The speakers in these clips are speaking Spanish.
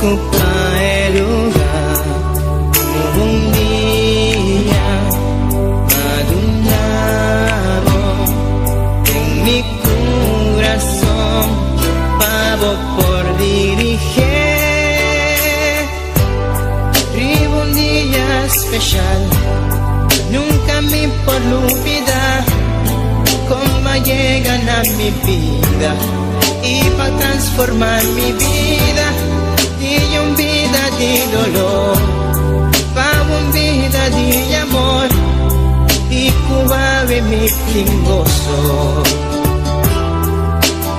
ocupa el lugar como un día madurado en mi corazón, pavo por dirigir. Vivo un día especial, nunca me por olvidar cómo llegan a mi vida y para transformar mi vida y un vida de dolor para un vida de amor y cubave mi gozo.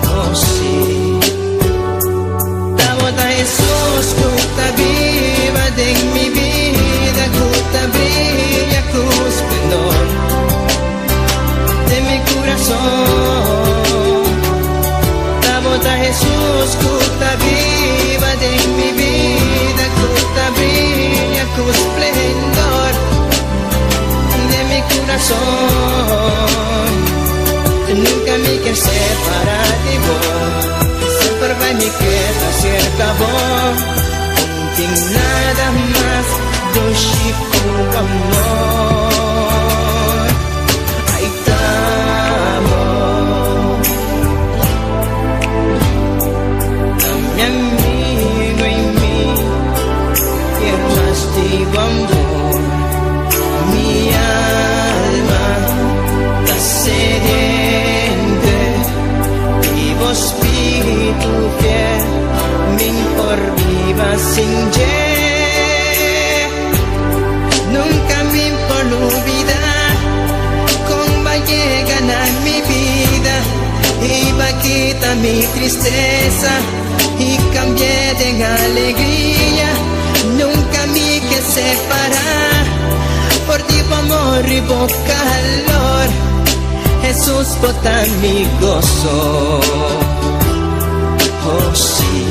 Oh sí, la boda Jesús que está viva de mi vida, que está brilla con esplendor de mi corazón. La boda Jesús que está viva de mi vida, que está brilla con esplendor de mi corazón. Nunca me quiero separar de vos, siempre va mi queda cerca vos. Sin nada más do chico amor. Ahí estamos, a mi amigo y mí, quiero más digo amor. Mi alma está sediente, vivo espíritu fiel, mi por viva sin ye. Nunca me por olvidar cómo llegan a mi vida y va a quitar mi tristeza y cambié de alegría. Nunca me que separar por ti amor y por calor. Jesús bota mi gozo. Oh sí,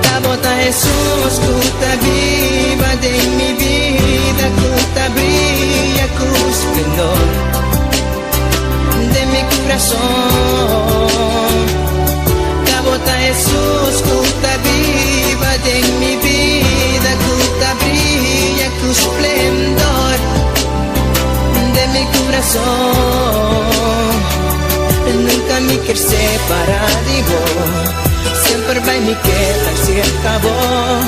la bota Jesús que está viva de mi vida, que está brilla con esplendor de mi corazón. La bota Jesús que está viva de mi vida, que está brilla con esplendor de mi corazón. Nunca me quiero separar de vos, siempre va y me queda cerca vos.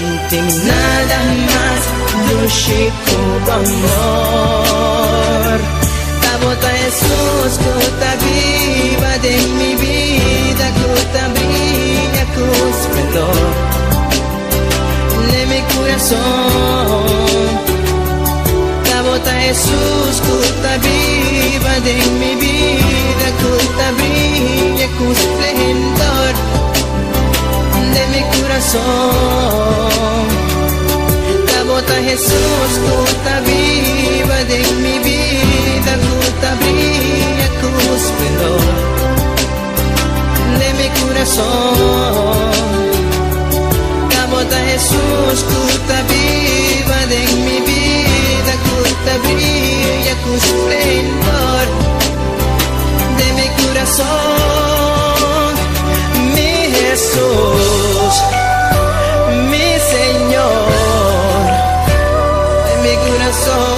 No tengo nada más de un chico amor. La bota Jesús que está viva de mi vida, que está brilla con esplendor de mi corazón. La bota Jesús que está viva de mi vida, que está brilla con esplendor de mi corazón. La bota Jesús que está viva de mi vida, que está brilla con esplendor de mi corazón. La bota Jesús que está viva de mi vida, que está brilla con esplendor de mi corazón. Mi Jesús, mi Señor, de mi corazón.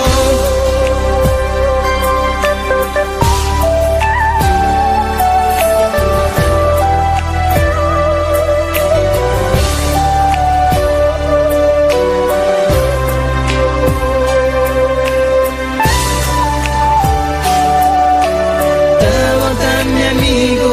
Mi amigo,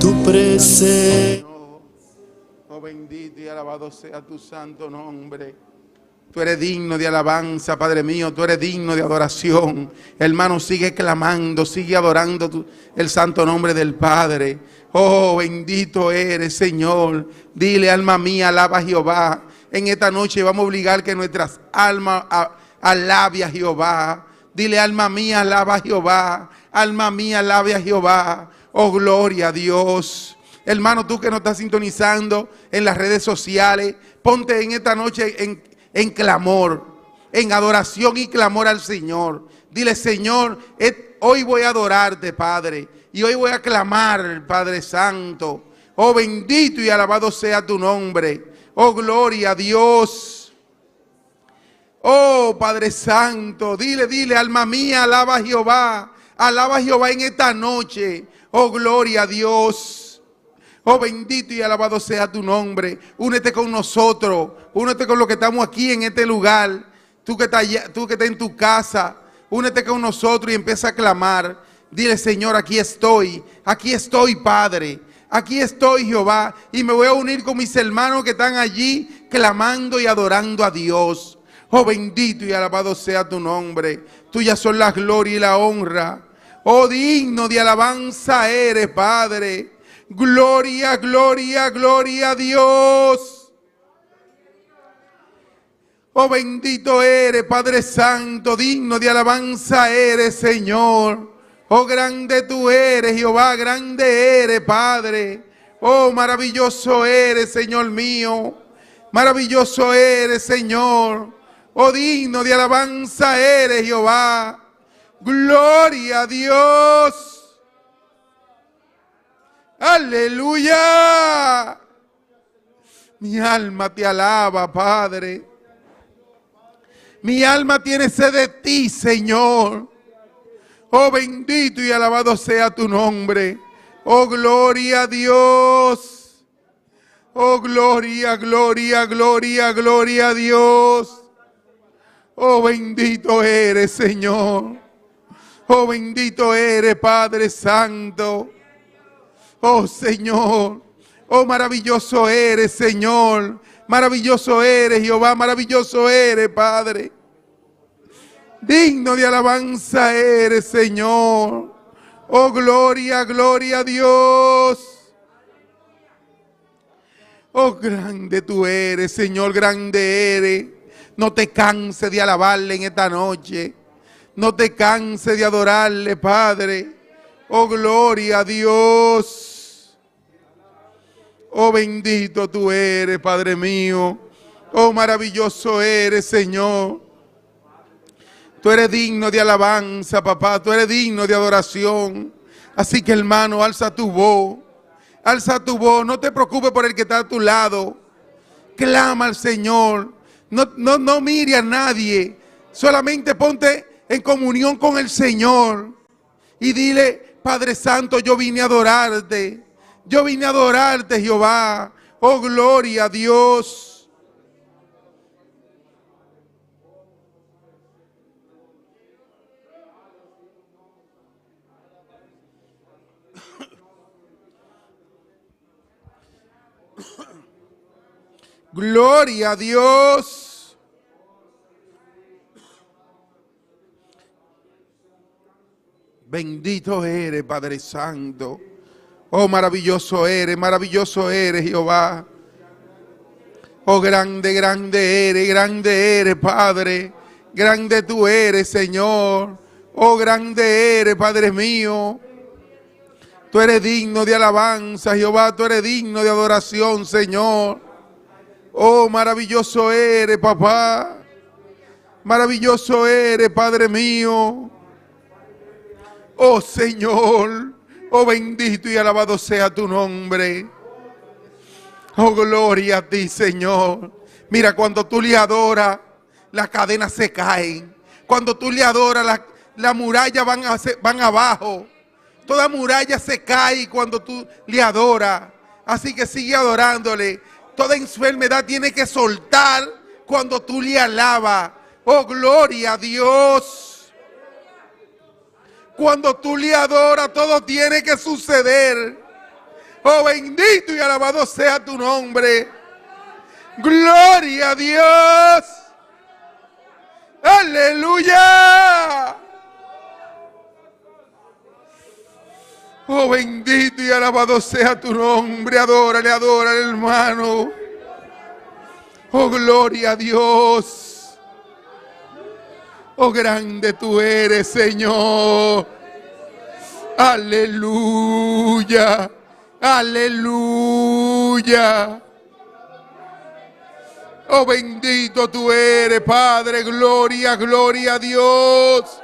tu presencia. No Oh, bendito y alabado sea tu santo nombre. Tú eres digno de alabanza, Padre mío. Tú eres digno de adoración. Hermano, sigue clamando, sigue adorando el santo nombre del Padre. Oh, bendito eres, Señor. Dile, alma mía, alaba a Jehová. En esta noche vamos a obligar que nuestras almas alabe a Jehová. Dile, alma mía, alaba a Jehová. Alma mía, alabe a Jehová. Oh, gloria a Dios. Hermano, tú que nos estás sintonizando en las redes sociales, ponte en esta noche en clamor, en adoración y clamor al Señor. Dile, Señor, hoy voy a adorarte, Padre, y hoy voy a clamar, Padre Santo. Oh, bendito y alabado sea tu nombre. Oh, gloria a Dios. Oh, Padre Santo, dile, alma mía, alaba a Jehová. Alaba a Jehová en esta noche. Oh, gloria a Dios. Oh, bendito y alabado sea tu nombre. Únete con nosotros. Únete con los que estamos aquí en este lugar. Tú que estás en tu casa. Únete con nosotros y empieza a clamar. Dile, Señor, aquí estoy. Aquí estoy, Padre. Aquí estoy, Jehová. Y me voy a unir con mis hermanos que están allí clamando y adorando a Dios. Oh, bendito y alabado sea tu nombre. Tuya son la gloria y la honra. Oh, digno de alabanza eres, Padre. Gloria, gloria, gloria a Dios. Oh, bendito eres, Padre Santo, digno de alabanza eres, Señor. Oh, grande tú eres, Jehová, grande eres, Padre. Oh, maravilloso eres, Señor mío. Maravilloso eres, Señor. Oh, digno de alabanza eres, Jehová. Gloria a Dios. ¡Aleluya! Mi alma te alaba, Padre. Mi alma tiene sed de ti, Señor. Oh, bendito y alabado sea tu nombre. Oh, gloria a Dios. Oh, gloria, gloria, gloria, gloria a Dios. Oh, bendito eres, Señor. Oh, bendito eres, Padre Santo. Oh, Señor, oh, maravilloso eres, Señor, maravilloso eres, Jehová, maravilloso eres, Padre. Digno de alabanza eres, Señor. Oh, gloria, gloria a Dios. Oh, grande tú eres, Señor, grande eres. No te canses de alabarle en esta noche. No te canses de adorarle, Padre. Oh, gloria a Dios. Oh, bendito tú eres, Padre mío. Oh, maravilloso eres, Señor. Tú eres digno de alabanza, papá. Tú eres digno de adoración. Así que, hermano, alza tu voz. Alza tu voz. No te preocupes por el que está a tu lado. Clama al Señor. No mire a nadie. Solamente ponte en comunión con el Señor. Y dile, Padre Santo, yo vine a adorarte. Yo vine a adorarte, Jehová. Oh, gloria a Dios. Gloria a Dios. Bendito eres, Padre Santo. Oh, maravilloso eres, Jehová. Oh, grande, grande eres, Padre. Grande tú eres, Señor. Oh, grande eres, Padre mío. Tú eres digno de alabanza, Jehová. Tú eres digno de adoración, Señor. Oh, maravilloso eres, papá. Maravilloso eres, Padre mío. Oh, Señor. Oh, bendito y alabado sea tu nombre. Oh, gloria a ti, Señor. Mira, cuando tú le adoras, las cadenas se caen. Cuando tú le adoras, las murallas van abajo. Toda muralla se cae cuando tú le adoras. Así que sigue adorándole. Toda enfermedad tiene que soltar cuando tú le alabas. Oh, gloria a Dios. Cuando tú le adoras, todo tiene que suceder. Oh, bendito y alabado sea tu nombre. Gloria a Dios. Aleluya. Oh, bendito y alabado sea tu nombre. Adórale, adórale, hermano. Oh, gloria a Dios. Oh, grande tú eres, Señor. Aleluya. Aleluya. Oh, bendito tú eres, Padre. Gloria, gloria a Dios.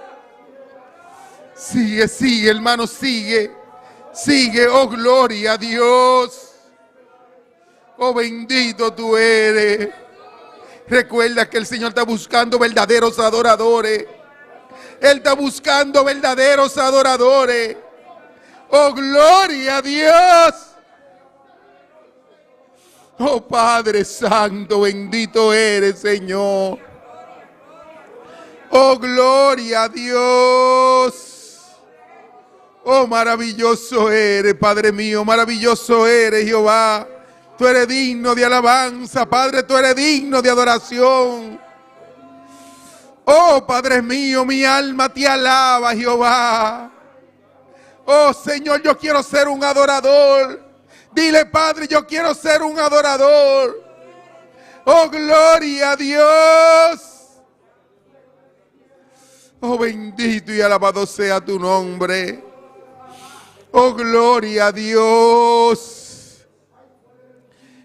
Sigue, sigue, hermano, sigue. Sigue, oh, gloria a Dios. Oh, bendito tú eres. Recuerda que el Señor está buscando verdaderos adoradores. Él está buscando verdaderos adoradores. Oh, gloria a Dios. Oh, Padre Santo, bendito eres, Señor. Oh, gloria a Dios. Oh, maravilloso eres, Padre mío, maravilloso eres, Jehová. Tú eres digno de alabanza, Padre, tú eres digno de adoración. Oh, Padre mío, mi alma te alaba, Jehová. Oh, Señor, yo quiero ser un adorador. Dile, Padre, yo quiero ser un adorador. Oh, gloria a Dios. Oh, bendito y alabado sea tu nombre. Oh, gloria a Dios.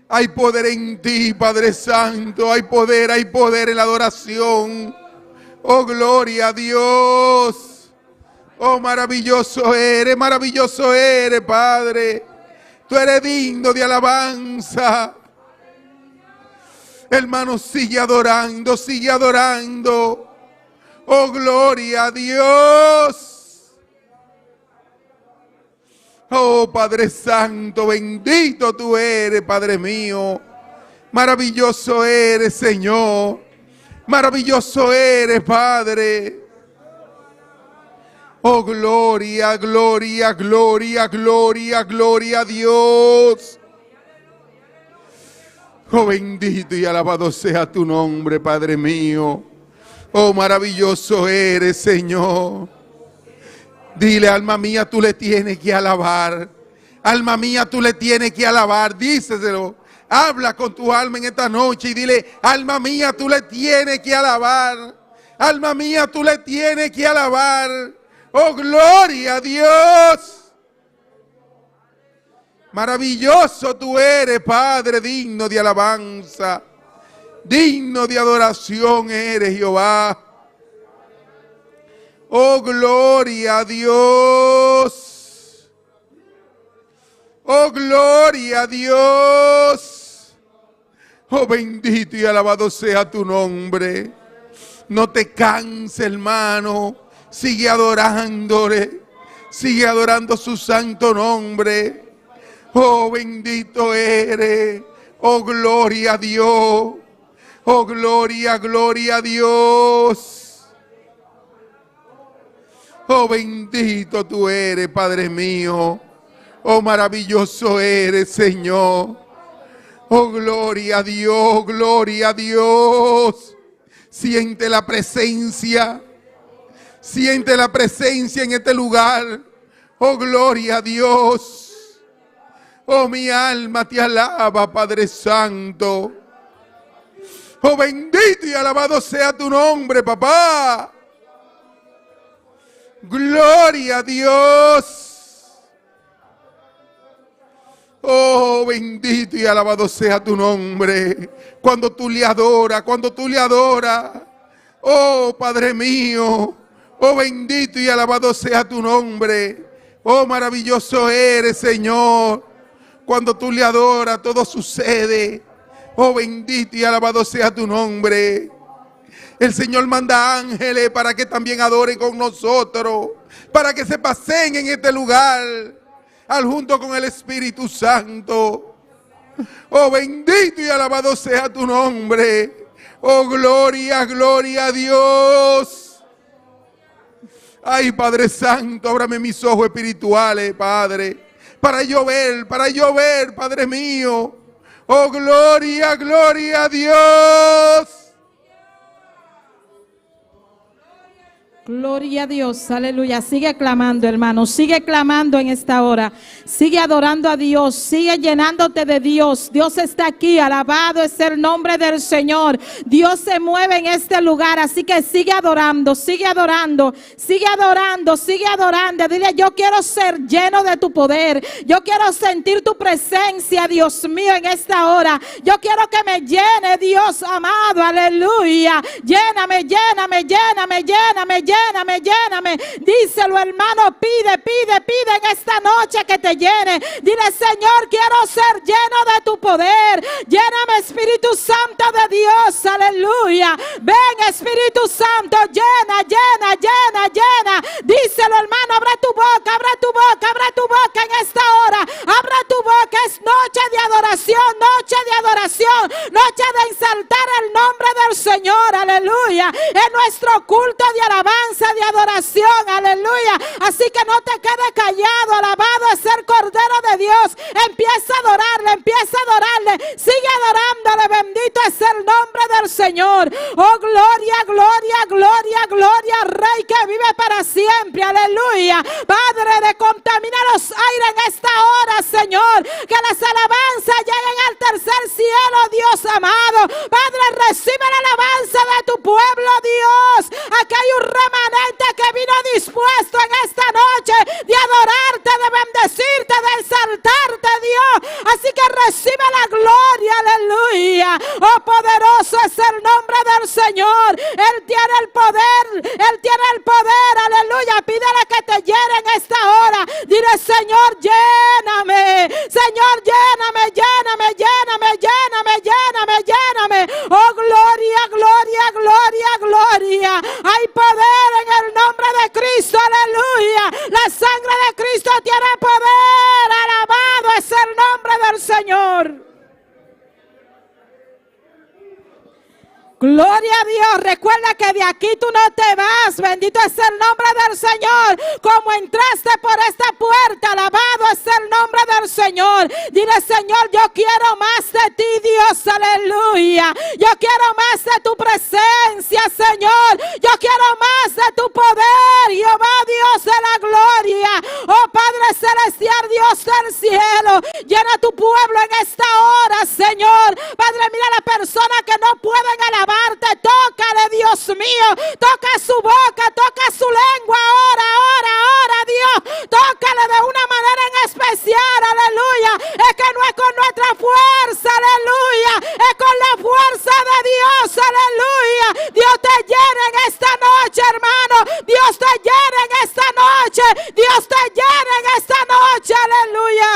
Hay poder en ti, Padre Santo. Hay poder en la adoración. Oh, gloria a Dios. Oh, maravilloso eres, Padre. Tú eres digno de alabanza. Hermano, sigue adorando, sigue adorando. Oh, gloria a Dios. Oh, Padre Santo, bendito tú eres, Padre mío. Maravilloso eres, Señor. Maravilloso eres, Padre. Oh, gloria, gloria, gloria, gloria, gloria a Dios. Oh, bendito y alabado sea tu nombre, Padre mío. Oh, maravilloso eres, Señor. Dile, alma mía, tú le tienes que alabar. Alma mía, tú le tienes que alabar. Díselo. Habla con tu alma en esta noche y dile, alma mía, tú le tienes que alabar. Alma mía, tú le tienes que alabar. Oh, gloria a Dios. Maravilloso tú eres, Padre, digno de alabanza. Digno de adoración eres, Jehová. Oh, gloria a Dios. Oh, gloria a Dios. Oh, bendito y alabado sea tu nombre. No te canses, hermano. Sigue adorándole. Sigue adorando su santo nombre. Oh, bendito eres. Oh, gloria a Dios. Oh, gloria, gloria a Dios. Oh, bendito tú eres, Padre mío. Oh, maravilloso eres, Señor. Oh, gloria a Dios, gloria a Dios. Siente la presencia. Siente la presencia en este lugar. Oh, gloria a Dios. Oh, mi alma te alaba, Padre Santo. Oh, bendito y alabado sea tu nombre, papá. Gloria a Dios. Oh, bendito y alabado sea tu nombre. Cuando tú le adoras, oh, Padre mío. Oh, bendito y alabado sea tu nombre. Oh, maravilloso eres, Señor. Cuando tú le adoras, todo sucede. Oh, bendito y alabado sea tu nombre. El Señor manda ángeles para que también adoren con nosotros. Para que se pasen en este lugar. Al junto con el Espíritu Santo. Oh, bendito y alabado sea tu nombre. Oh, gloria, gloria a Dios. Ay, Padre Santo, ábrame mis ojos espirituales, Padre, para yo ver, Padre mío. Oh, gloria, gloria a Dios. Gloria a Dios, aleluya. Sigue clamando, hermano, sigue clamando en esta hora. Sigue adorando a Dios, sigue llenándote de Dios. Dios está aquí, alabado es el nombre del Señor. Dios se mueve en este lugar, así que sigue adorando, sigue adorando, sigue adorando, sigue adorando. Dile, yo quiero ser lleno de tu poder. Yo quiero sentir tu presencia, Dios mío, en esta hora. Yo quiero que me llene, Dios amado, aleluya. Lléname, lléname, lléname, lléname, lléname, lléname. Díselo, hermano, pide, pide, pide en esta noche que te llene. Dile, Señor, quiero ser lleno de tu poder. Lléname, Espíritu Santo de Dios, aleluya. Ven, Espíritu Santo, llena, llena, llena, llena. Díselo, hermano, abre tu boca, abre tu boca, abre tu boca en esta hora. Abre tu boca, es noche de adoración, noche de adoración, noche de exaltar el nombre del Señor, aleluya. En nuestro culto de alabanza, de adoración, aleluya. Así que no te quedes callado, alabado es el Cordero de Dios. Empieza a adorarle, empieza a adorarle, sigue adorándole, bendito es el nombre del Señor. Oh, gloria, gloria, gloria, gloria, Rey que vive para siempre, aleluya. Padre, de contaminar los aires en esta hora, Señor, que las alabanzas lleguen al tercer cielo, Dios amado. Padre, recibe la alabanza de tu pueblo, Dios. Aquí hay un remanente que vino dispuesto en esta noche de adorarte, de bendecirte, de exaltarte, Dios. Así que recibe la gloria, aleluya. Oh, poderoso es el nombre del Señor. Él tiene el poder, Él tiene el poder, aleluya. Pídele que te llene en esta hora. Dile, Señor, lléname, Señor, lléname, lléname, lléname, lléname, lléname, lléname. Oh, gloria, gloria, gloria, gloria. Hay poder en el nombre de Cristo, aleluya. La sangre de Cristo tiene poder, alabado es el nombre del Señor. Gloria a Dios. Recuerda que de aquí tú no te vas. Bendito es el nombre del Señor. Como entraste por esta puerta, alabado es el nombre del Señor. Dile, Señor, yo quiero más de ti, Dios, aleluya. Yo quiero más de tu presencia, Señor. Yo quiero más de tu poder, Jehová, Dios de la gloria. Oh, Padre celestial, Dios del cielo, llena tu pueblo en esta hora, Señor. Padre, mira a la persona que no pueden alabar. Tócale, Dios mío, toca su boca, toca su lengua, ora, ora, ora, Dios, tócale de una manera en especial, aleluya. Es que no es con nuestra fuerza, aleluya, es con la fuerza de Dios, aleluya. Dios te llena en esta noche, hermano, Dios te llena en esta noche, Dios te llena en esta noche, aleluya.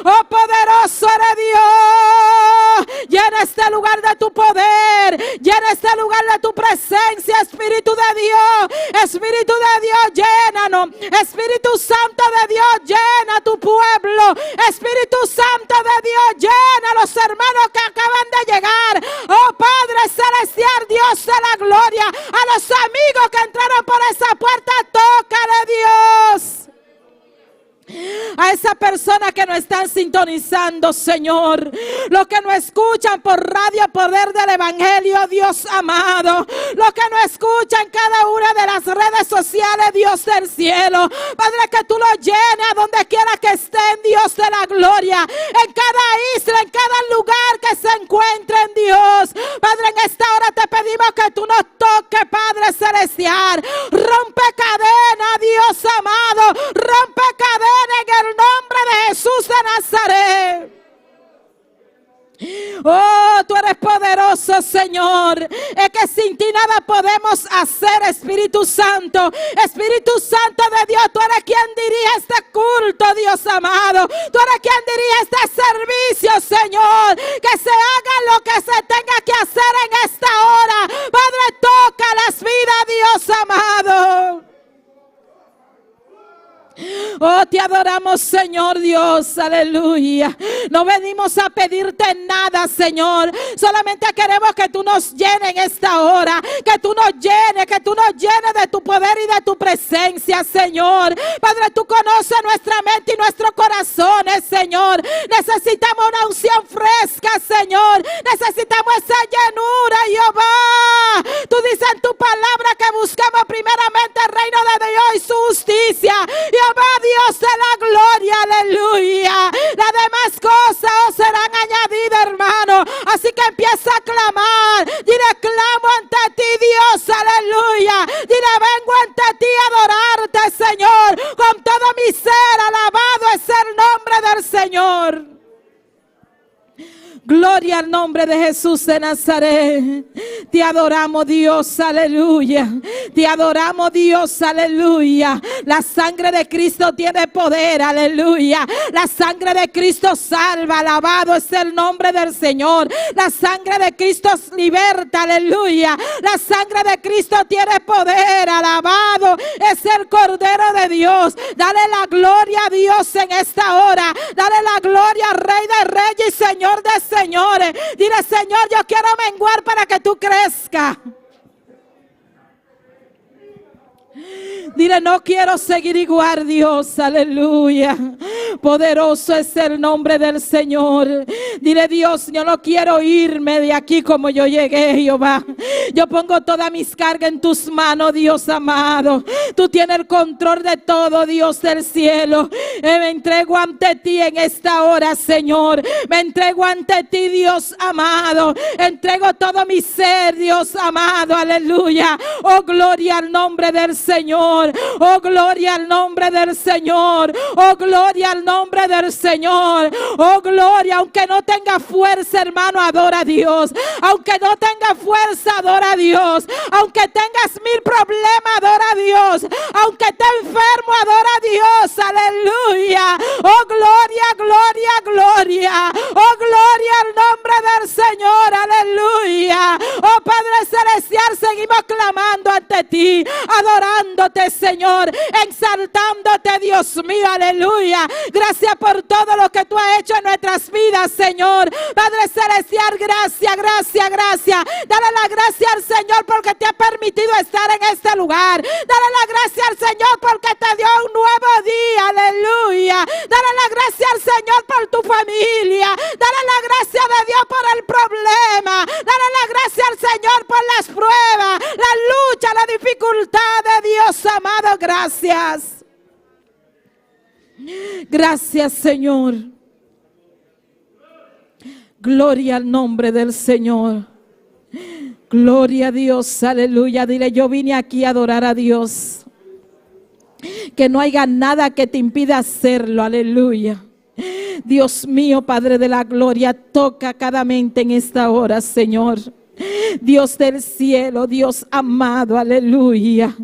Oh, poderoso eres Dios, llena este lugar de tu poder. Llena este lugar de tu presencia, Espíritu de Dios. Espíritu de Dios, llénanos. Espíritu Santo de Dios, llena tu pueblo. Espíritu Santo de Dios, llena a los hermanos que acaban de llegar. Oh, Padre celestial, Dios de la gloria. A los amigos que entraron por esa puerta, tócale, Dios. A esa persona que nos están sintonizando, Señor, los que nos escuchan por radio Poder del Evangelio, Dios amado, los que nos escuchan cada una de las redes sociales, Dios del cielo, Padre, que tú los llenes a donde quiera que estén, Dios de la gloria, en cada isla, en cada lugar que se encuentren, Dios. Padre, en esta hora te pedimos que tú nos toques, Padre celestial. Rompe cadena, Dios amado, rompe cadena en el nombre de Jesús de Nazaret. Oh, tú eres poderoso, Señor. Es que sin ti nada podemos hacer, Espíritu Santo. Espíritu Santo de Dios, tú eres quien dirige este culto, Dios amado. Tú eres quien dirige este servicio, Señor. Que se haga lo que se tenga que hacer en esta hora. Padre, toca las vidas, Dios amado. Oh, Oh, te adoramos, Señor Dios, aleluya. No venimos a pedirte nada, Señor. Solamente queremos que tú nos llenes en esta hora. Que tú nos llenes de tu poder y de tu presencia, Señor. Padre, tú conoces nuestra mente y nuestros corazones, Señor. Necesitamos una unción fresca, Señor. Necesitamos esa llenura, Jehová. Tú dices en tu palabra que buscamos primeramente el reino de Dios y su justicia. Jehová, Dios de la gloria, aleluya. Las demás cosas os serán añadidas, hermano. Así que empieza a clamar. Dile, clamo ante ti, Dios, aleluya. Dile, vengo ante ti a adorarte, Señor. Con todo mi ser, alabado es el nombre del Señor. Gloria al nombre de Jesús de Nazaret. Te adoramos, Dios, aleluya. Te adoramos, Dios, aleluya. La sangre de Cristo tiene poder, aleluya. La sangre de Cristo salva, alabado es el nombre del Señor. La sangre de Cristo liberta, aleluya. La sangre de Cristo tiene poder, alabado es el Cordero de Dios. Dale la gloria a Dios en esta hora. Dale la gloria al Rey de Reyes y Señor de Señores. Dile, Señor, yo quiero menguar para que tú crezcas. Dile, no quiero seguir igual, Dios, aleluya. Poderoso es el nombre del Señor. Dile, Dios, yo no quiero irme de aquí como yo llegué, Jehová. Yo pongo todas mis cargas en tus manos, Dios amado. Tú tienes el control de todo, Dios del cielo. Me entrego ante ti en esta hora, Señor. Me entrego ante ti, Dios amado. Entrego todo mi ser, Dios amado, aleluya. Oh, gloria al nombre del Señor. Oh, gloria al nombre del Señor. Oh, gloria al nombre del Señor. Oh, gloria. Aunque no tenga fuerza, hermano, adora a Dios. Aunque no tenga fuerza, adora a Dios. Aunque tengas 1000 problemas, adora a Dios. Aunque estés enfermo, adora a Dios. Aleluya. Oh, gloria, gloria, gloria. Oh, gloria al nombre del Señor. Aleluya. Oh, Padre Celestial, seguimos clamando ante ti, adorándote, Señor, exaltándote, Dios mío, aleluya. Gracias por todo lo que tú has hecho en nuestras vidas, Señor. Padre Celestial, gracias, gracias, gracias. Dale la gracia al Señor porque te ha permitido estar en este lugar. Dale la gracia al Señor porque te dio un nuevo día, aleluya. Dale la gracia al Señor por tu familia. Dale la gracia de Dios por el problema. Dale la gracia al Señor por las pruebas, la lucha, la dificultad de Dios amado. Gracias. Gracias, Señor. Gloria al nombre del Señor. Gloria a Dios, aleluya. Dile, yo vine aquí a adorar a Dios. Que no haya nada que te impida hacerlo, aleluya. Dios mío, Padre de la gloria, toca cada mente en esta hora, Señor. Dios del cielo, Dios amado, aleluya.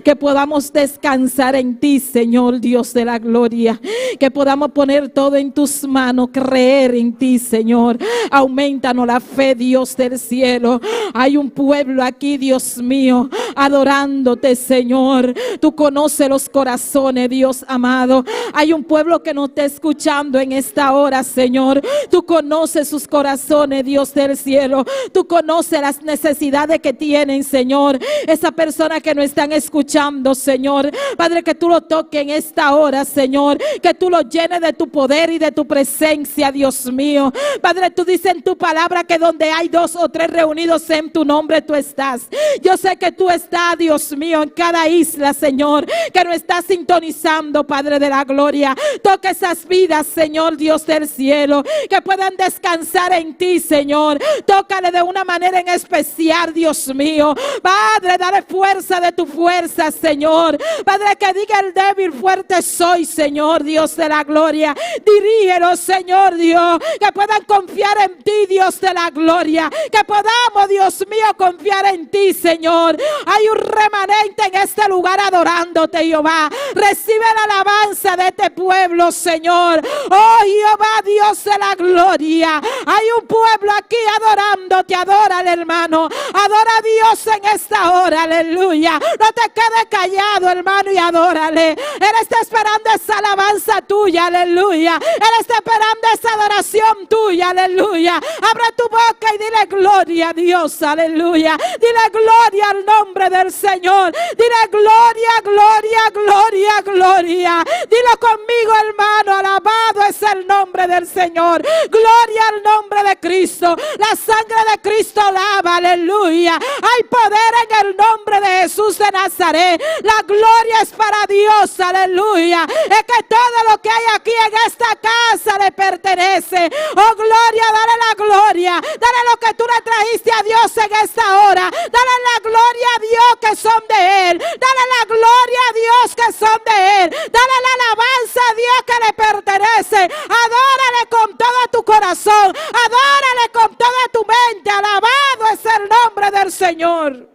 Que podamos descansar en ti, Señor, Dios de la gloria. Que podamos poner todo en tus manos, creer en ti, Señor. Aumentanos la fe, Dios del cielo. Hay un pueblo aquí, Dios mío, adorándote, Señor. Tú conoces los corazones, Dios amado. Hay un pueblo que nos está escuchando en esta hora, Señor. Tú conoces sus corazones, Dios del cielo. Tú conoces las necesidades que tienen, Señor. Esa persona que nos están escuchando, Señor. Padre, que tú lo toques en esta hora, Señor. Que tú lo llenes de tu poder y de tu presencia, Dios mío. Padre, tú dices en tu palabra que donde hay 2 o 3 reunidos en tu nombre, tú estás. Yo sé que tú estás, Dios mío, en cada isla, Señor, que nos estás sintonizando, Padre de la gloria. Toca esas vidas, Señor, Dios del cielo, que puedan descansar en ti, Señor. Tócale de una manera en especial, Dios mío. Padre, dale fuerza de tu fuerza, Señor. Padre, que diga el débil, fuerte soy, Señor, Dios de la gloria. Dirígelos, Señor Dios, que puedan confiar en ti, Dios de la gloria. Que podamos, Dios mío, confiar en ti, Señor. Hay un remanente en este lugar adorándote, Jehová. Recibe la alabanza de este pueblo, Señor. Oh, Jehová, Dios de la gloria. Hay un pueblo aquí adorándote, adora adórale, hermano. Adora a Dios en esta hora, aleluya. No te quedes callado, hermano, y adórale. Él está esperando esa alabanza tuya, aleluya. Él está esperando esa adoración tuya, aleluya. Abre tu boca y dile gloria a Dios, aleluya. Dile gloria al nombre del Señor. Dile gloria, gloria, gloria, gloria. Dilo conmigo, hermano, alabado es el nombre del Señor. Gloria al nombre de Cristo. La sangre de Cristo lava, aleluya. Hay poder en el nombre de Jesús de Nazaret. La gloria es para Dios, aleluya. Es que todo lo que hay aquí en esta casa le pertenece. Oh, gloria, dale la gloria. Dale lo que tú le trajiste a Dios en esta hora. Dale la gloria a Dios que son de Él. Dale la gloria a Dios que son de Él. Dale la alabanza a Dios que le pertenece. Adórale con todo tu corazón. Adórale con toda tu mente. Alabado es el nombre del Señor.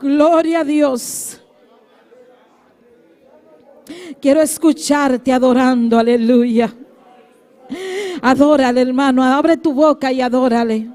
Gloria a Dios. Quiero escucharte adorando, aleluya. Adórale, hermano, abre tu boca y adórale.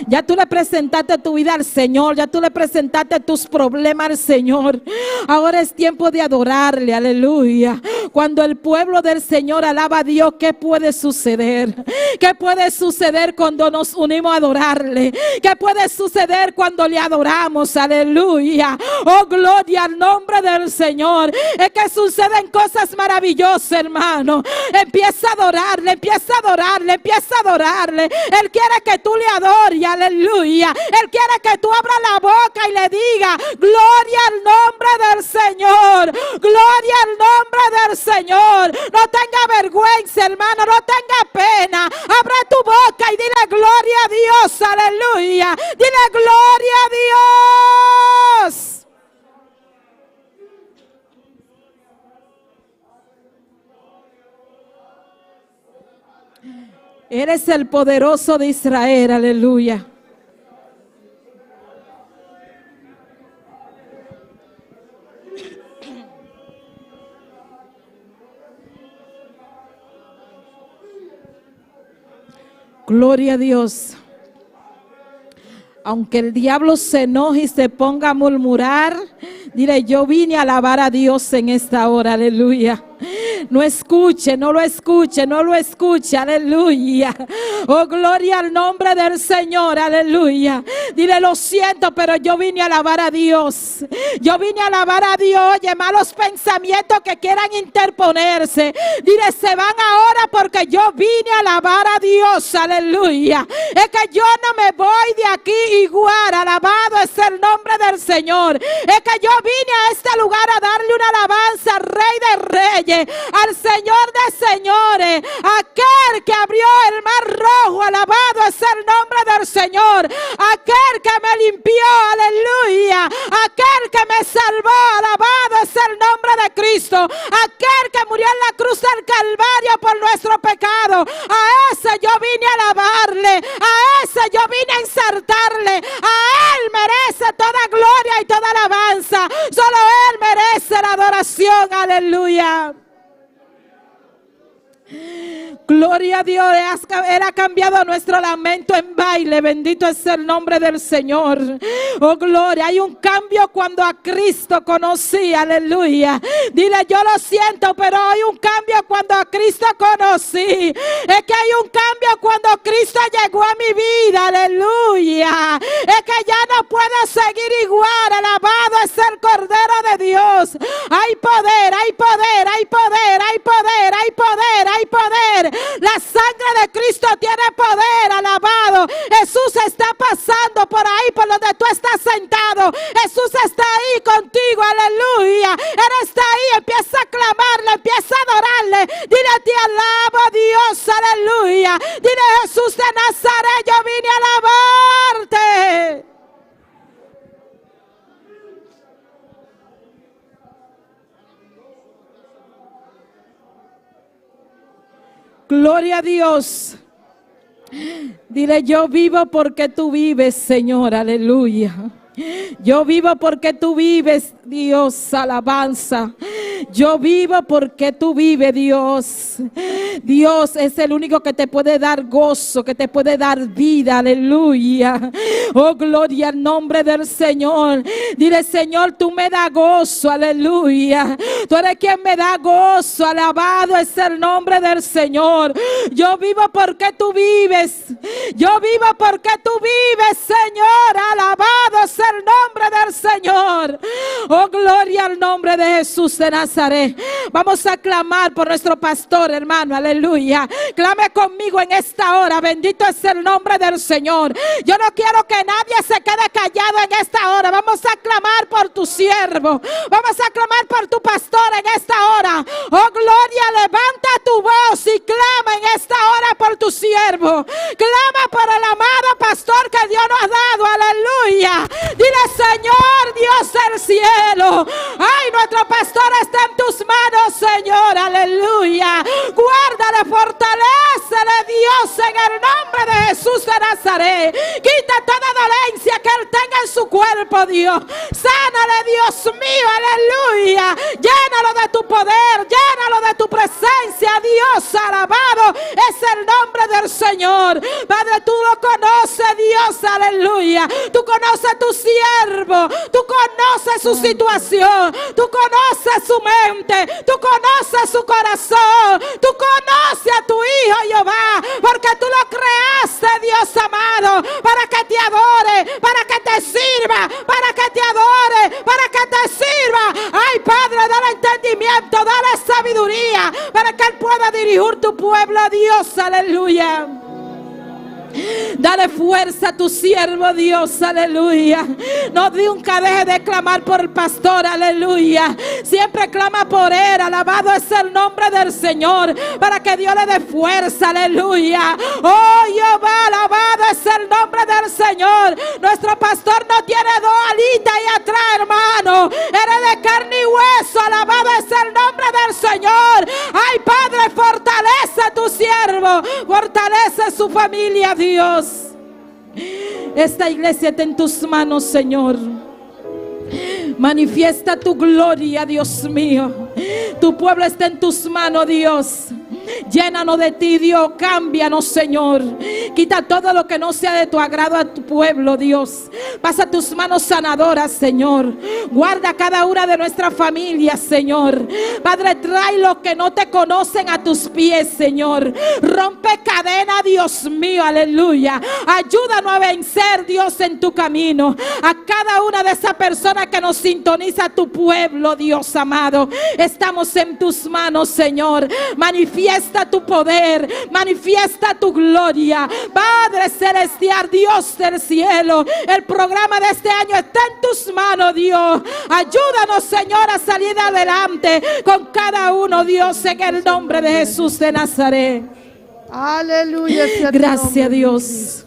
Ya tú le presentaste tu vida al Señor, ya tú le presentaste tus problemas al Señor. Ahora es tiempo de adorarle, aleluya. Cuando el pueblo del Señor alaba a Dios, ¿qué puede suceder? ¿Qué puede suceder cuando nos unimos a adorarle? ¿Qué puede suceder cuando le adoramos? Aleluya. Oh, gloria al nombre del Señor. Es que suceden cosas maravillosas, hermano. Empieza a adorarle, empieza a adorarle, empieza a adorarle. Él quiere que tú le adores, aleluya. Él quiere que tú abras la boca y le diga gloria al nombre del Señor. Gloria al nombre del Señor. No tenga vergüenza, hermano, no tenga pena. Abre tu boca y dile gloria a Dios, aleluya. Dile gloria a Dios. Eres el poderoso de Israel, aleluya. Gloria a Dios. Aunque el diablo se enoje y se ponga a murmurar, dile, yo vine a alabar a Dios en esta hora, aleluya. No escuche, no lo escuche, no lo escuche, aleluya. Oh, gloria al nombre del Señor, aleluya. Dile, lo siento, pero yo vine a alabar a Dios. Yo vine a alabar a Dios. Oye, malos pensamientos que quieran interponerse, dile, se van ahora porque yo vine a alabar a Dios, aleluya. Es que yo no me voy de aquí igual, alabado es el nombre del Señor. Es que yo vine a este lugar a darle una alabanza al Rey de Reyes, al Señor de señores, aquel que abrió el mar rojo, alabado es el nombre del Señor, aquel que me limpió, aleluya, aquel que me salvó, alabado es el nombre de Cristo, aquel que murió en la cruz del Calvario por nuestro pecado. A ese yo vine a alabarle, a ese yo vine a insertarle, a Él merece toda gloria y toda alabanza, solo Él merece la adoración, aleluya. Gloria a Dios, Él ha cambiado nuestro lamento en baile, bendito es el nombre del Señor. Oh, gloria, hay un cambio cuando a Cristo conocí, aleluya. Dile, yo lo siento, pero hay un cambio cuando a Cristo conocí. Es que hay un cambio cuando Cristo llegó a mi vida, aleluya. Es que ya no puedo seguir igual, alabado es el Cordero de Dios. Hay poder, hay poder, hay poder, hay poder, hay poder, hay poder. La sangre de Cristo tiene poder, alabado. Jesús está pasando por ahí, por donde tú estás sentado. Jesús está ahí contigo, aleluya. Él está ahí, empieza a clamarle, empieza a adorarle. Dile, te alabo a Dios, aleluya. Dile, Jesús de Nazaret, yo vine a alabarte. Gloria a Dios. Dile, yo vivo porque tú vives, Señor, aleluya. Yo vivo porque tú vives, Dios, alabanza. Yo vivo porque tú vives, Dios. Dios es el único que te puede dar gozo, que te puede dar vida. Aleluya. Oh, gloria al nombre del Señor. Dile, Señor, tú me das gozo. Aleluya. Tú eres quien me da gozo. Alabado es el nombre del Señor. Yo vivo porque tú vives. Yo vivo porque tú vives, Señor. Alabado es el nombre del Señor. Oh, gloria al nombre de Jesús de Nazaret. Vamos a clamar por nuestro pastor, hermano. Aleluya. Clame conmigo en esta hora. Bendito es el nombre del Señor. Yo no quiero que nadie se quede callado en esta hora. Vamos a clamar por tu siervo. Vamos a clamar por tu pastor en esta hora. Oh, gloria, levanta tu voz y clama en esta hora por tu siervo. Clama por el amado pastor que Dios nos ha dado. Aleluya. Dile, Señor, Dios del cielo. Ay, nuestro pastor está en tus manos, Señor. Aleluya. Guárdale, fortalécele, Dios, en el nombre de Jesús de Nazaret. Quita toda dolencia que él tenga en su cuerpo, Dios. Sánale, Dios mío, aleluya. Llénalo de tu poder, llénalo de tu presencia, Dios. Alabado es el nombre del Señor. Padre, tú lo conoces, Dios, aleluya. Tú conoces a tu siervo, tú conoces su situación, tú conoces su mente, tú conoces su corazón, tú conoces a tu hijo Jehová, porque tú lo creaste, Dios amado, para que te adore, para que te sirva, para que te adore, para que te sirva. Ay, Padre, dale entendimiento, dale sabiduría, para que él pueda dirigir tu pueblo, Dios, aleluya. Dale fuerza a tu siervo, Dios, aleluya. No nunca deje de clamar por el pastor, aleluya. Siempre clama por él, alabado es el nombre del Señor, para que Dios le dé fuerza, aleluya. Oh, Jehová, alabado es el nombre del Señor. Nuestro pastor no tiene dos alitas y atrás, hermano. Eres de carne y hueso, alabado es el nombre del Señor. Ay, Padre, fortalece a tu siervo, fortalece su familia, Dios. Esta iglesia está en tus manos, Señor. Manifiesta tu gloria, Dios mío. Tu pueblo está en tus manos, Dios. Llénanos de ti, Dios. Cámbianos, Señor. Quita todo lo que no sea de tu agrado a tu pueblo, Dios. Pasa tus manos sanadoras, Señor. Guarda cada una de nuestras familias, Señor. Padre, trae los que no te conocen a tus pies, Señor. Rompe cadena, Dios mío, aleluya. Ayúdanos a vencer, Dios, en tu camino. A cada una de esas personas que nos sintoniza, tu pueblo, Dios amado. Estamos en tus manos, Señor. Manifiesta tu poder, manifiesta tu gloria, Padre celestial, Dios del cielo. El programa de este año está en tus manos, Dios. Ayúdanos, Señor, a salir adelante con cada uno, Dios, en el nombre de Jesús de Nazaret. Aleluya. Gracias, Dios.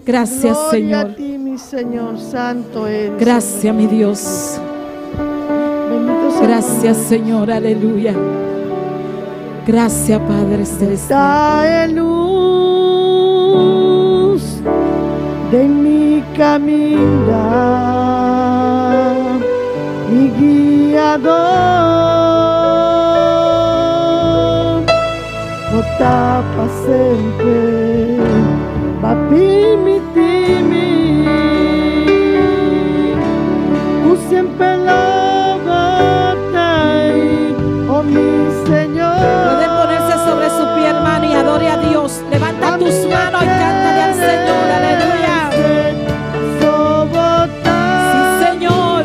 Gracias, Gloria Señor. a ti, mi Señor, santo eres. Gracias, mi Dios. Bendito sea. Gracias, Señor, aleluya. Gracias, Padre celestial. Trae luz de mi caminar, mi guiador, no tapa sempre, va permitirme, tú siempre lo batai, oh mi Señor. Pueden ponerse sobre su pie, hermano, y adore a Dios. Levanta tus manos y cántale al Señor, aleluya. Sí, Señor.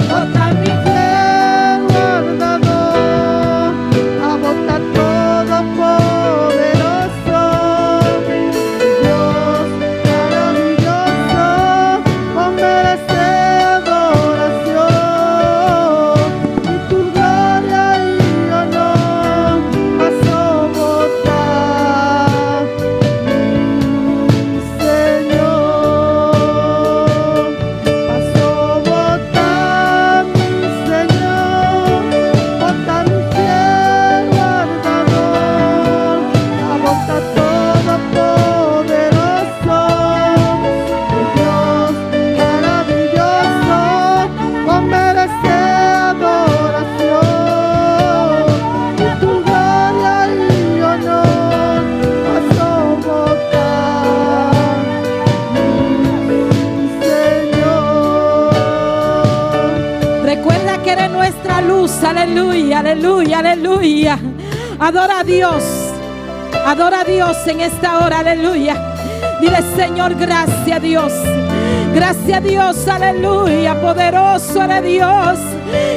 Bota mi fiel guardador, a botar todo poderoso, Dios maravilloso, con merecedor oración, y tu gloria y aleluya, aleluya, aleluya. Adora a Dios en esta hora, aleluya. Dile, Señor, gracias Dios. Gracias Dios, aleluya. Poderoso eres Dios.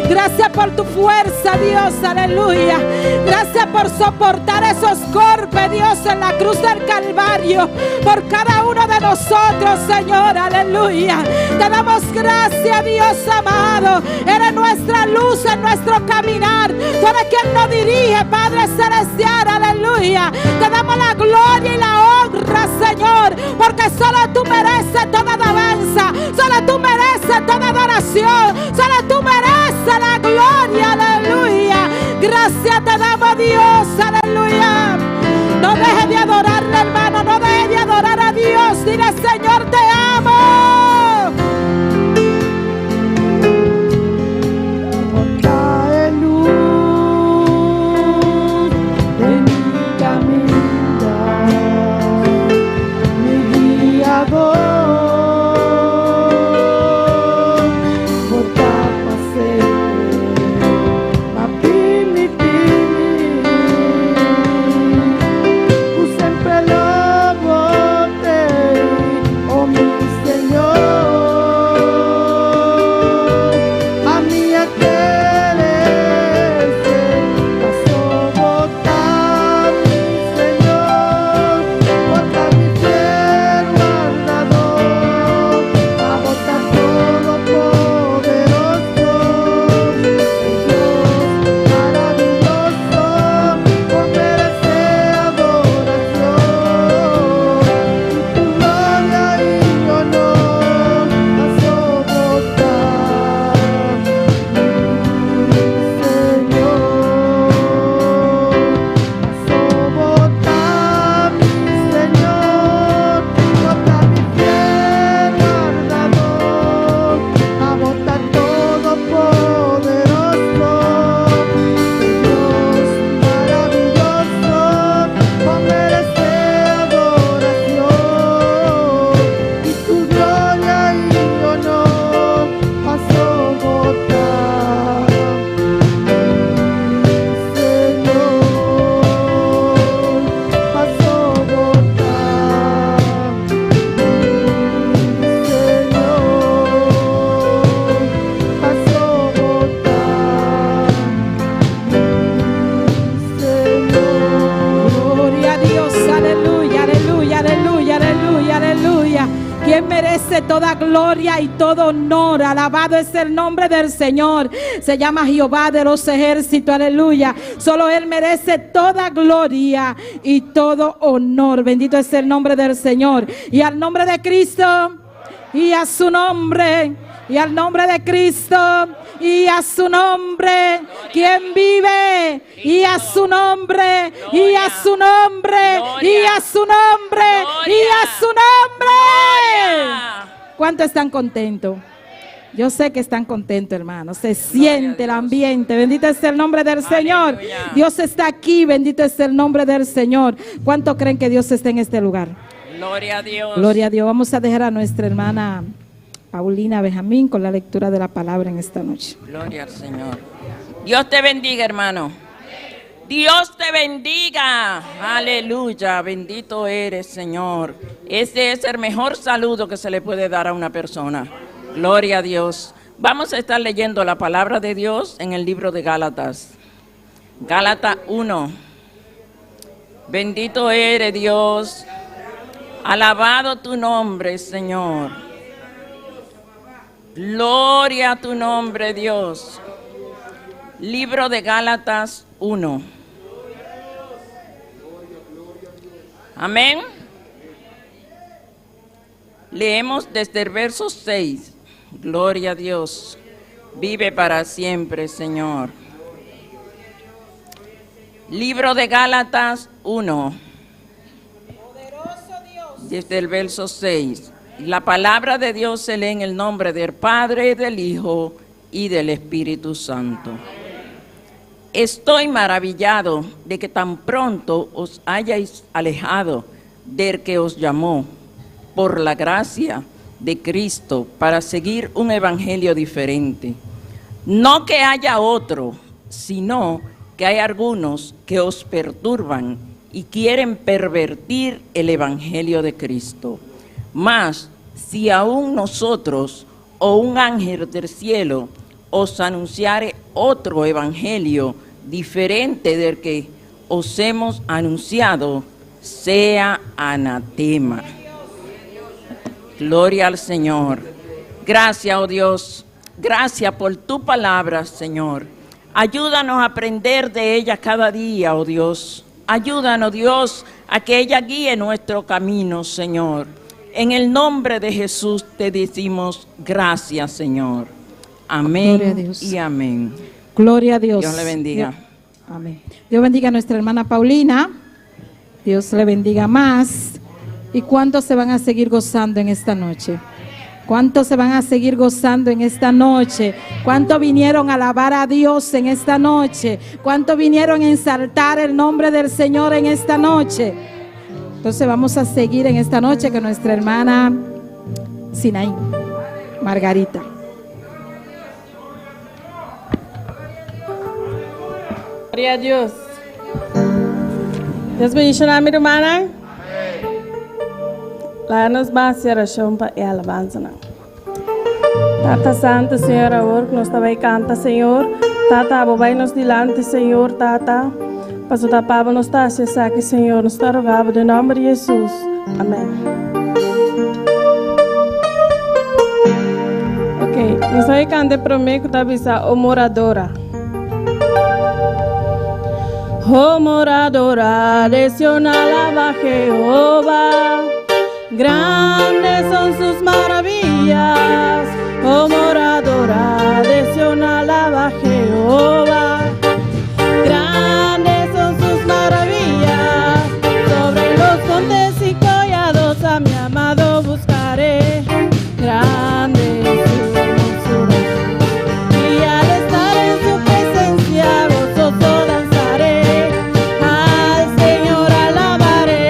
Gracias por tu fuerza, Dios, aleluya. Gracias por soportar esos golpes, Dios, en la cruz del Calvario. Por cada uno de nosotros, Señor, aleluya. Te damos gracias, Dios amado. Eres nuestra luz en nuestro caminar. Tú eres quien nos dirige, Padre celestial, aleluya. Te damos la gloria y la honra, Señor, porque solo tú mereces toda alabanza. Solo tú mereces toda adoración. Solo tú mereces la gloria, aleluya. Gracias te damos, Dios, aleluya. No dejes de adorarle, hermano, no dejes de adorar a Dios. Dile, Señor, te amo. Trae luz en mi caminar, mi guiador. Toda gloria y todo honor, alabado es el nombre del Señor. Se llama Jehová de los ejércitos, aleluya. Solo Él merece toda gloria y todo honor. Bendito es el nombre del Señor. Y al nombre de Cristo, y a su nombre, y al nombre de Cristo, y a su nombre, quien vive, y a su nombre, y a su nombre, y a su nombre, y a su nombre. ¿Cuántos están contentos? Yo sé que están contentos, hermanos. Se siente el ambiente. Bendito es el nombre del Señor. Aleluya. Dios está aquí. Bendito es el nombre del Señor. ¿Cuántos creen que Dios está en este lugar? Gloria a Dios. Gloria a Dios. Vamos a dejar a nuestra hermana Paulina Benjamín con la lectura de la palabra en esta noche. Gloria al Señor. Dios te bendiga, hermano. Dios te bendiga. Aleluya. Bendito eres, Señor. Ese es el mejor saludo que se le puede dar a una persona. Gloria a Dios. Vamos a estar leyendo la palabra de Dios en el libro de Gálatas. Gálatas 1. Bendito eres, Dios. Alabado tu nombre, Señor. Gloria a tu nombre, Dios. Libro de Gálatas 1. Amén. Leemos desde el verso 6. Gloria a Dios. Vive para siempre, Señor. Libro de Gálatas 1. Desde el verso 6. La palabra de Dios se lee en el nombre del Padre, del Hijo y del Espíritu Santo. Estoy maravillado de que tan pronto os hayáis alejado del que os llamó por la gracia de Cristo para seguir un evangelio diferente. No que haya otro, sino que hay algunos que os perturban y quieren pervertir el evangelio de Cristo. Mas, si aún nosotros o un ángel del cielo os anunciare otro evangelio diferente del que os hemos anunciado, sea anatema. Gloria al Señor. Gracias, oh Dios. Gracias por tu palabra, Señor. Ayúdanos a aprender de ella cada día, oh Dios. Ayúdanos, Dios, a que ella guíe nuestro camino, Señor. En el nombre de Jesús te decimos gracias, Señor. Amén. Gloria a Dios. Y amén. Gloria a Dios. Dios le bendiga. Amén. Dios bendiga a nuestra hermana Paulina. Dios le bendiga más. ¿Y cuántos se van a seguir gozando en esta noche? ¿Cuántos se van a seguir gozando en esta noche? ¿Cuántos vinieron a alabar a Dios en esta noche? ¿Cuántos vinieron a exaltar el nombre del Señor en esta noche? Entonces vamos a seguir en esta noche con nuestra hermana Sinaí, Margarita. Gloria a Dios. Dios bendiga a mi hermana. Lá-nos vai ser a oração para a alabança. Tata Santa, Senhor, agora que nós também canta, Senhor. Tata, vai nos dilante, Senhor, Tata. Pastor da Pablo, nos está aqui, Senhor. Nos está rogado, em nome de Jesus. Amém. Ok, nós vamos cantar para mim que está o moradora. Oh moradora, lesiona alaba Jehová. Grandes son sus maravillas, oh moradora de Sion, alaba Jehová. Grandes son sus maravillas, sobre los montes y collados a mi amado buscaré. Grande es su hermosura, y al estar en su presencia gozoso danzaré. Al Señor alabaré.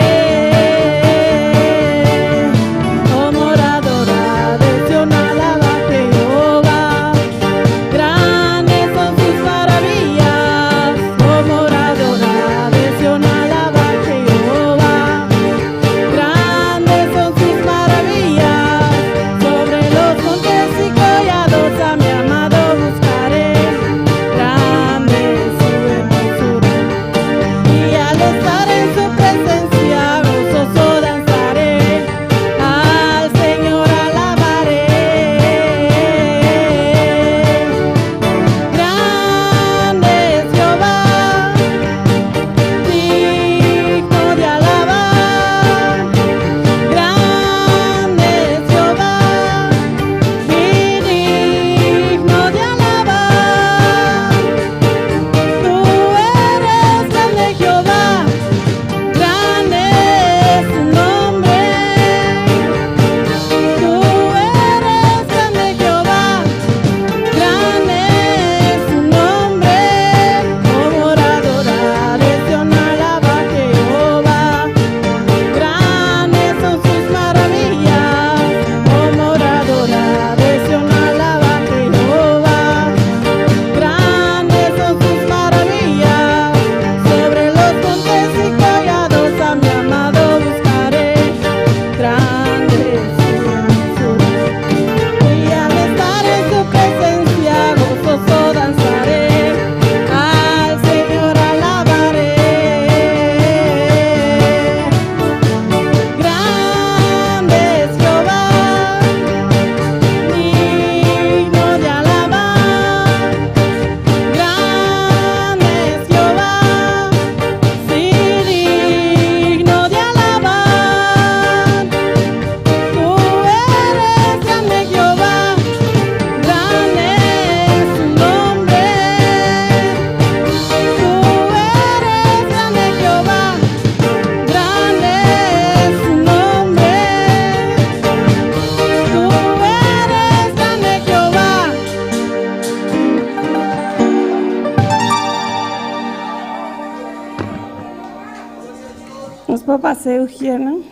Paseo higiene.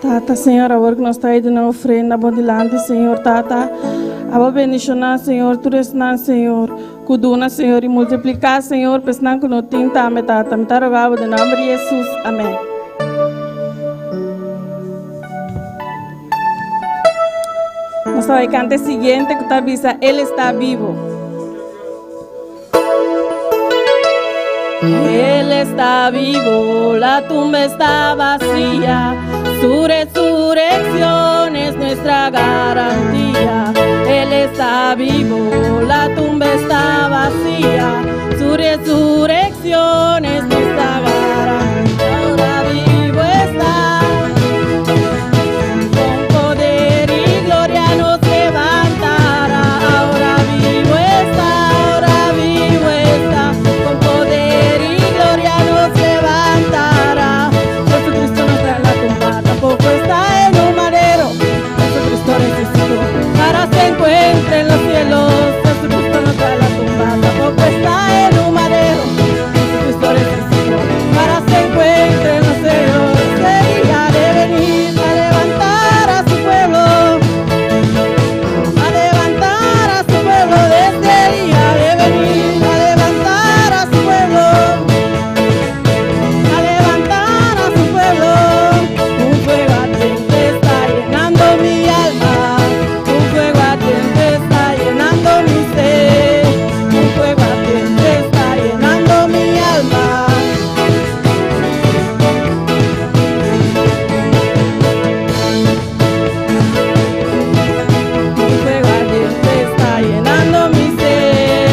Tata, Senhor, agora que nós está indo na ofrenda, bom delante, Senhor, Tata. Aba bendicionar, Senhor, tu resnan, Senhor. Kuduna, Senhor, e multiplicar, Senhor, pesnan que não tinta, me Tata. Me tá rogado de nome de Jesus. Amém. Nós vamos cantar o seguinte, que está dizendo, Ele está vivo. Él está vivo, la tumba está vacía, su resurrección es nuestra garantía. Él está vivo, la tumba está vacía, su resurrección es nuestra garantía. Ahora vivo está, con poder y gloria nos levantará. Ahora vivo está, ahora vivo está, con poder y gloria nos levantará. Jesucristo no está en la tumba, tampoco está en un madero. Jesucristo resucitó, ahora se encuentra en los cielos. Jesucristo no está en la tumba, tampoco está en un madero. Jesucristo resucitó, ahora se encuentra en los cielos. Sería de venir a levantar a su pueblo, a levantar a su pueblo desde el día de venir a levantar a su pueblo, a levantar a su pueblo. Un fuego ardiente está llenando mi alma, un fuego ardiente está llenando mi ser, un fuego ardiente está llenando mi alma. Un fuego ardiente está llenando mi ser,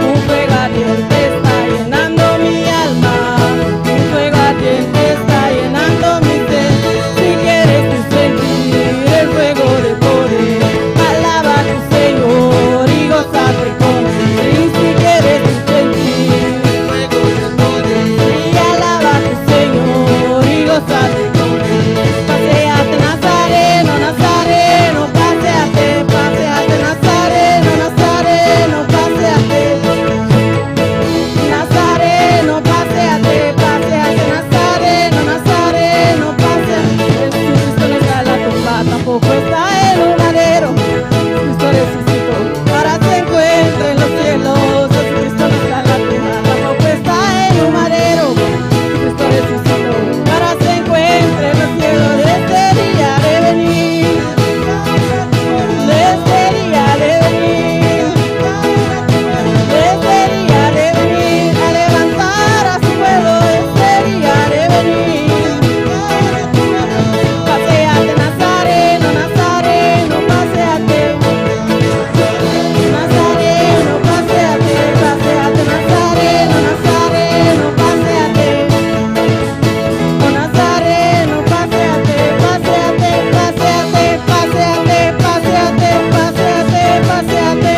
un fuego ardiente está llenando mi alma, un fuego ardiente está llenando mi ser. Si quieres tú sentir el fuego de poder, alaba a tu Señor y gózate con él. Si quieres tú sentir el fuego de poder, y alaba a tu Señor y gózate con él. Paseate Nazareno, Nazareno, paseate, paseate Nazareno, Nazareno, paseate. Nazareno, paseate, paseate Nazareno, Nazareno, paseate. Jesucristo no está en la tumba, tampoco está en un madero. Cristo resucitó, ahora se encuentra en los cielos. Jesucristo no está en la tumba, tampoco está en un madero. Cristo resucitó, ahora se encuentra en los cielos. Desde el día de venir, desde el día de venir, desde el día de venir a levantar a su pueblo. Desde el día de venir, paseate Nazareno, Nazareno, paseate. Nazareno, paseate, paseate Nazareno, Nazareno, paseate. Oh Nazareno, paseate, paseate, paseate, paseate, paseate, paseate, paseate.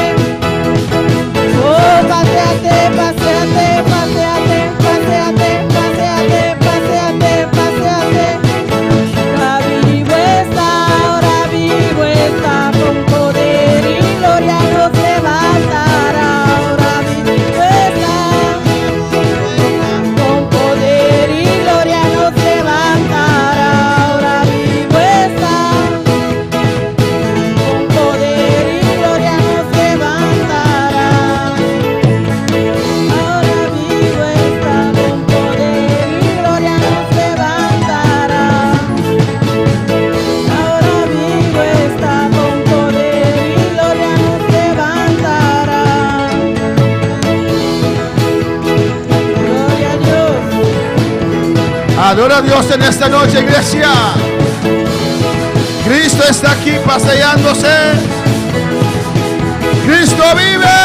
Oh paseate, paseate, paseate, paseate, paseate, paseate, paseate. Ahora vivo está, con poder y gloria nos levantará. Ahora vivo está, con poder y gloria nos levantará. Ahora vivo está, con poder y gloria nos levantará. Ahora vivo está, con poder y gloria nos levantará. Ahora vivo está, con poder y gloria nos levantará. Gloria a Dios. Adora a Dios en esta noche, iglesia. Cristo está aquí paseándose. Cristo vive.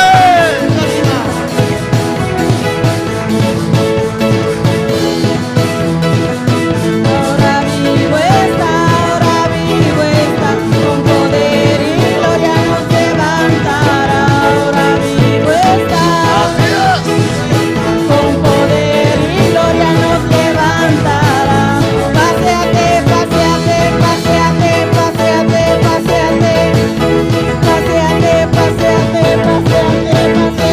Ahora vivo está, con poder y gloria nos levantará. Ahora vivo está, con poder y gloria nos levantará. Paseate, paseate, paseate, paseate, paseate. Paseate, paseate, paseate, paseate.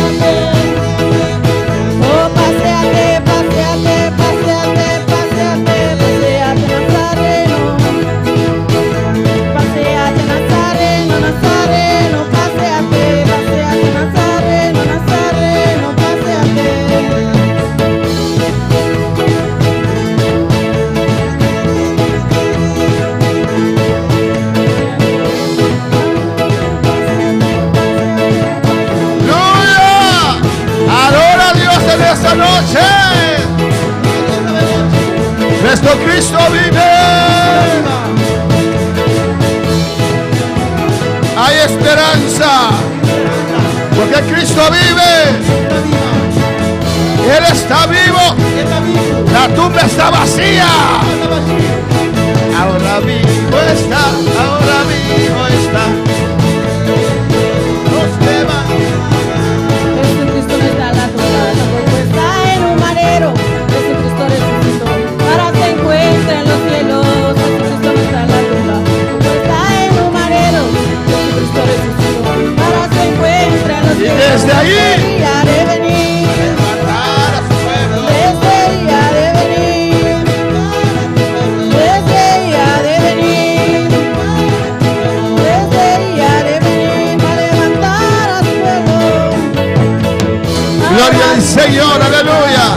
Nuestro Cristo vive. Hay esperanza. Porque Cristo vive. Él está vivo. La tumba está vacía. Ahora vivo está. Ahora vivo está. Nos Jesucristo no está en la tumba, tampoco está en un madero. Jesucristo resucitó, ahora se encuentra en los cielos. Jesucristo no está en la tumba, tampoco está en un madero. Jesucristo resucitó, ahora se encuentra en los cielos. desde allí Día de venir, matar a su pueblo. desde día de venir, desde día de venir, desde día de venir, para levantar a su pueblo. Gloria al Señor, aleluya.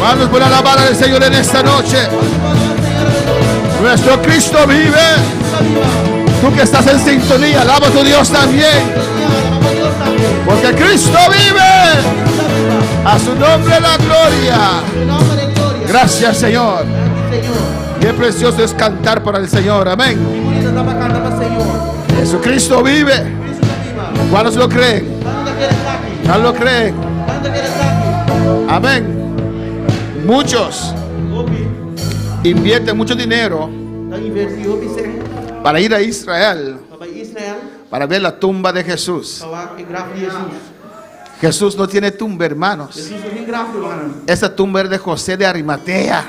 Vamos por alabar al Señor en esta noche. Nuestro Cristo vive. Tú que estás en sintonía, alaba a tu Dios también. Porque Cristo vive. A su nombre la gloria. Gracias, Señor. Qué precioso es cantar para el Señor. Amén. Jesucristo vive. ¿Cuántos lo creen? ¿Cuántos lo creen? Amén. Muchos invierten mucho dinero para ir a Israel para ver la tumba de Jesús. Jesús no tiene tumba, hermanos. Esa tumba es de José de Arimatea.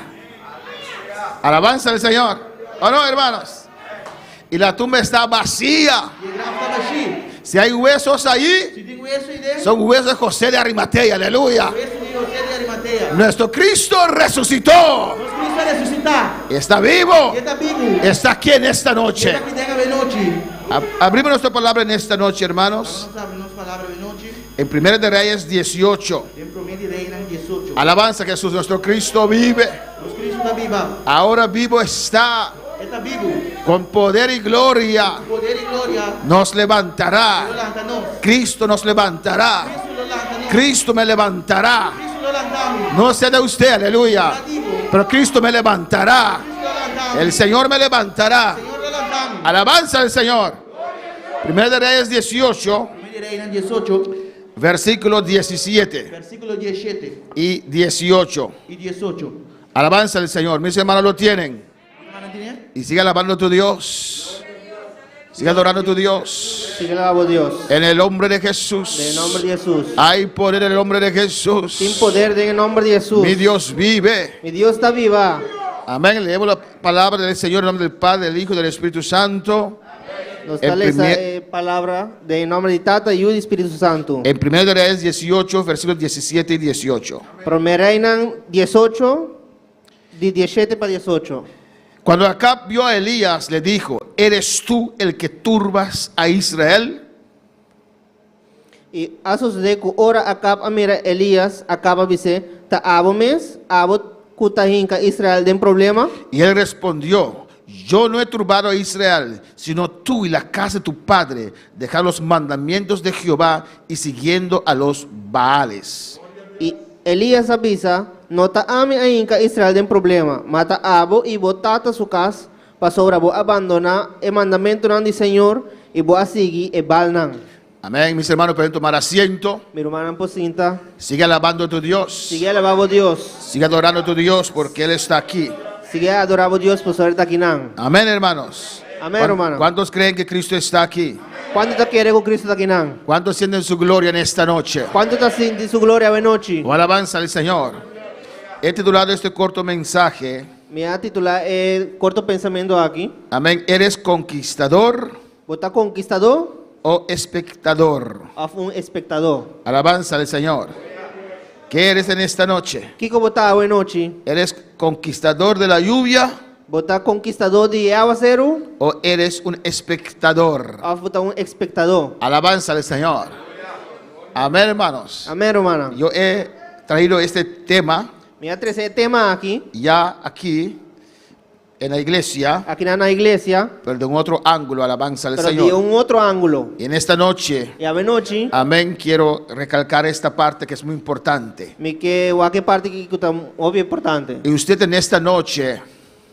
Alabanza al Señor. ¿O no, hermanos? Y la tumba está vacía. Si hay huesos ahí, son huesos de José de Arimatea. Aleluya. Nuestro Cristo resucitó. Está vivo. Está aquí en esta noche. Abrimos nuestra palabra en esta noche, hermanos. En 1 de Reyes 18. Alabanza a Jesús. Nuestro Cristo vive. Ahora vivo está. Con poder y gloria nos levantará. Cristo nos levantará. Cristo me levantará. No sea de usted, aleluya. Pero Cristo me levantará. El Señor me levantará. Alabanza al Señor. 1 de Reyes 18, versículos 17 y 18. Alabanza al Señor. Mis hermanos lo tienen. Y sigue alabando a tu Dios. Sigue adorando a tu Dios. Sigue alabando a Dios. En el nombre de Jesús. En el nombre de Jesús. Hay poder en el nombre de Jesús. Sin poder en el nombre de Jesús. Mi Dios vive. Mi Dios está viva. Amén. Leemos la palabra del Señor en nombre del Padre, del Hijo y del Espíritu Santo. Nos da esa palabra de en nombre de Tata y del Espíritu Santo. En 1 de Reyes 18, versículos 17 y 18. Promerinan 18, de 17 para 18. Cuando Acab vio a Elías, le dijo: ¿eres tú el que turbas a Israel? Y a suceder ora Acab amira Elías, acaba dice, ta abomes, abot kutahinka Israel den problema. Y él respondió: yo no he turbado a Israel, sino tú y la casa de tu padre, dejar los mandamientos de Jehová y siguiendo a los Baales. Y Elías avisa, no ta ame ainka Israel den problema, mata abo y botata su casa, pasó bo abandona el mandamiento del Señor y bo a seguir el balnan. Amén, mis hermanos, pueden tomar asiento. Mi hermana Pocinta, Sigue alabando a tu Dios. sigue alabando a Dios, Sigue adorando a tu Dios porque Él está aquí. sigue adorando a Dios por ser taquinan. Amén, hermanos. Amén, hermano. ¿Cuántos creen que Cristo está aquí? ¿Cuánto te quiere con Cristo taquinan? ¿Cuántos sienten su gloria en esta noche? ¿Cuánto te siente su gloria de noche? O alabanza al Señor. He titulado este corto mensaje: Me ha titulado el corto pensamiento aquí. amén, ¿eres conquistador ¿Vota conquistador o espectador? o un espectador? Alabanza al Señor. ¿Qué eres en esta noche? Kiko vota de noche. ¿Eres conquistador de la lluvia ¿Vota conquistador de aguacero o eres un espectador? o vota un espectador? Alabanza al Señor. Amén, hermanos. Amén, hermana. Yo he traído este tema Me ha traído ese tema aquí. ya aquí en la iglesia, aqui na igreja, pero de un otro ángulo, alabanza al pero de Señor. outro ângulo. Y en esta noche, E a noite, amén, quiero recalcar esta parte que es muy importante. me que o que parte que está muito importante. Y usted en esta noche,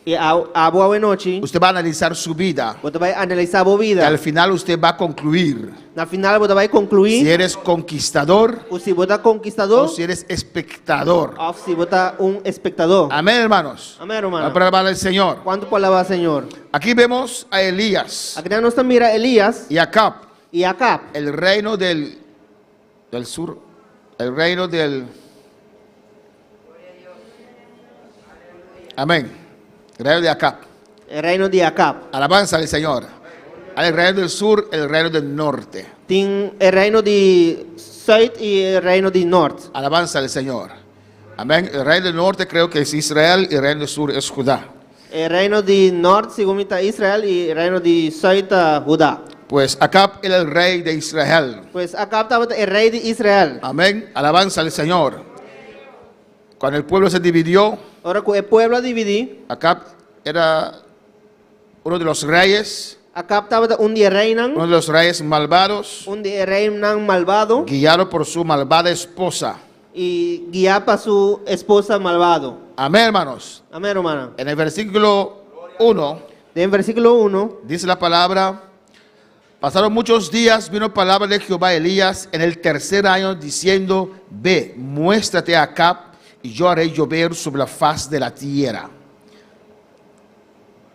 E a boa noite, usted va a analizar su vida. você vai analisar a boa Y vida. al final usted va a concluir Na final você vai si concluir eres conquistador ou se você é o conquistador si eres espectador. ou se você é espectador. Amén, hermanos. Amém, Vamos hermano. para alabar al Señor. Quanto palavra, Senhor? Aquí vemos a Elías Aqui nós mira Elias y Acab, e Acab, el reino del sur, el reino del... Amén. El reino de Acab. o reino de Acab. Alabanza al Señor. El reino del sur, el reino del norte. Tem o reino de Sul e o reino de Norte. Alabanza al Señor. Amén. El reino del norte creo que es Israel y el reino del sur es Judá. O reino de Norte, segundo está Israel, e o reino de Sul está Judá. Pues Acab era el rey de Israel. Pois Acab estava o rei de Israel. Amén. Alabanza al Señor. Cuando el pueblo se dividió, Ora, com o povo dividir, Acab era uno de los reyes, Acab estava de reinan, uno de los reyes malvados, reinan malvado guiado por su malvada esposa. e guiar para sua esposa malvado. Amén, hermanos. Amém, hermana. En el versículo 1 En versículo 1, dice la palabra: pasaron muchos días, vino palabra de Jehová a Elías en el tercer año, diciendo: ve, muéstrate a Acab, y yo haré llover sobre la faz de la tierra.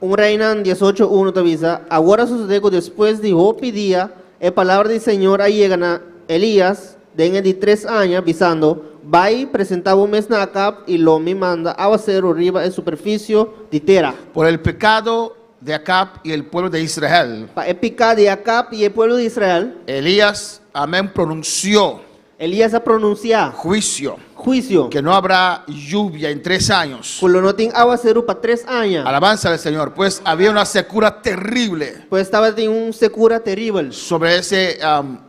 reinan 18:1 te avisa, agora sucedeu depois de Jope dia, a palavra do Senhor aí chega a Elias, dentro de 3 anos, avisando, vai apresentar o mês na Acab e lo me manda a hacer arriba a superfície de terra. Por el pecado de Acab y el pueblo de Israel, Para el pecado de Acab e o povo de Israel, Elías, amén, pronunció Elias a pronunciar juicio, juízo, que no habrá lluvia en 3 años. por lo no tem aguacero para 3 anos. Alabanza al Señor, pues había una secura terrible Pues estava em secura terrível, sobre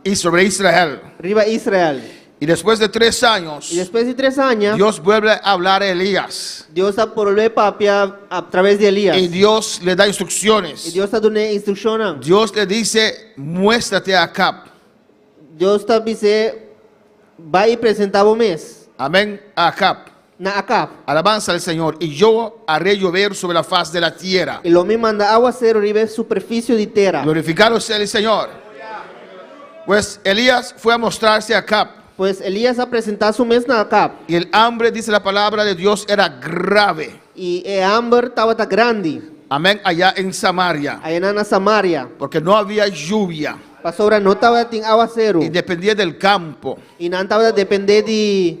y sobre Israel. arriba Israel. Y después de 3 años, E depois de 3 anos, Dios vuelve a hablar a Elías Deus está por volver para a través de Elias. y Dios le da E instrucciones. Deus está dando instrução. Dios le dice: muéstrate a Acab. Deus está dizendo, vai apresentar o mês Amén, a Acab. na Acab. Alabanza al Señor. Y yo haré llover sobre la faz de la tierra. E lo me manda aguacero arriba a superfície de terra. Glorificado sea el Señor. Pues Elías fue a mostrarse a Acab. Pues Elias apresentar su mês na Acab. Y el hambre, dice la palabra de Dios, era grave. E a hambre estava grande, Amén, allá en Samaria. aí na Samaria. Porque no había lluvia Pastora não estava em aguacero. y dependía del campo. E não estava a depender de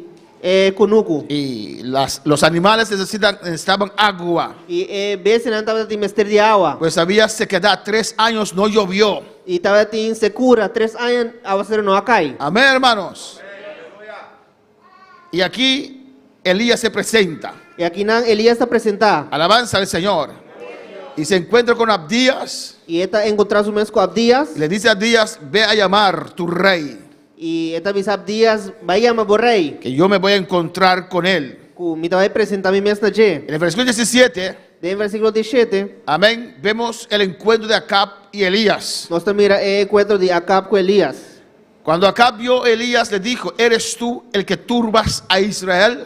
cunuco. Y los animales necesitaban agua. E vezes não estava em mestre de água. Pues había sequedad. 3 años no llovió. E estava em secura. 3 anos aguacero não cai. Amén, hermanos. Y aquí Elías se presenta. E aqui não Elias está apresentar. Alabanza al Señor. Y se encuentra con Abdías. E está encontrar su mês com Abdias. Y le dice a Abdías: ve a llamar tu rey, E está avisa Abdias, vai chamar o rei. que yo me voy a encontrar con él. Me vai apresentar mi mês na G. En el versículo 17, En versículo 17, amén, vemos el encuentro de Acab y Elías. nós mira o encontro de Acab com Elias. Cuando Acab vio a Elías, le dijo: ¿eres tú el que turbas a Israel?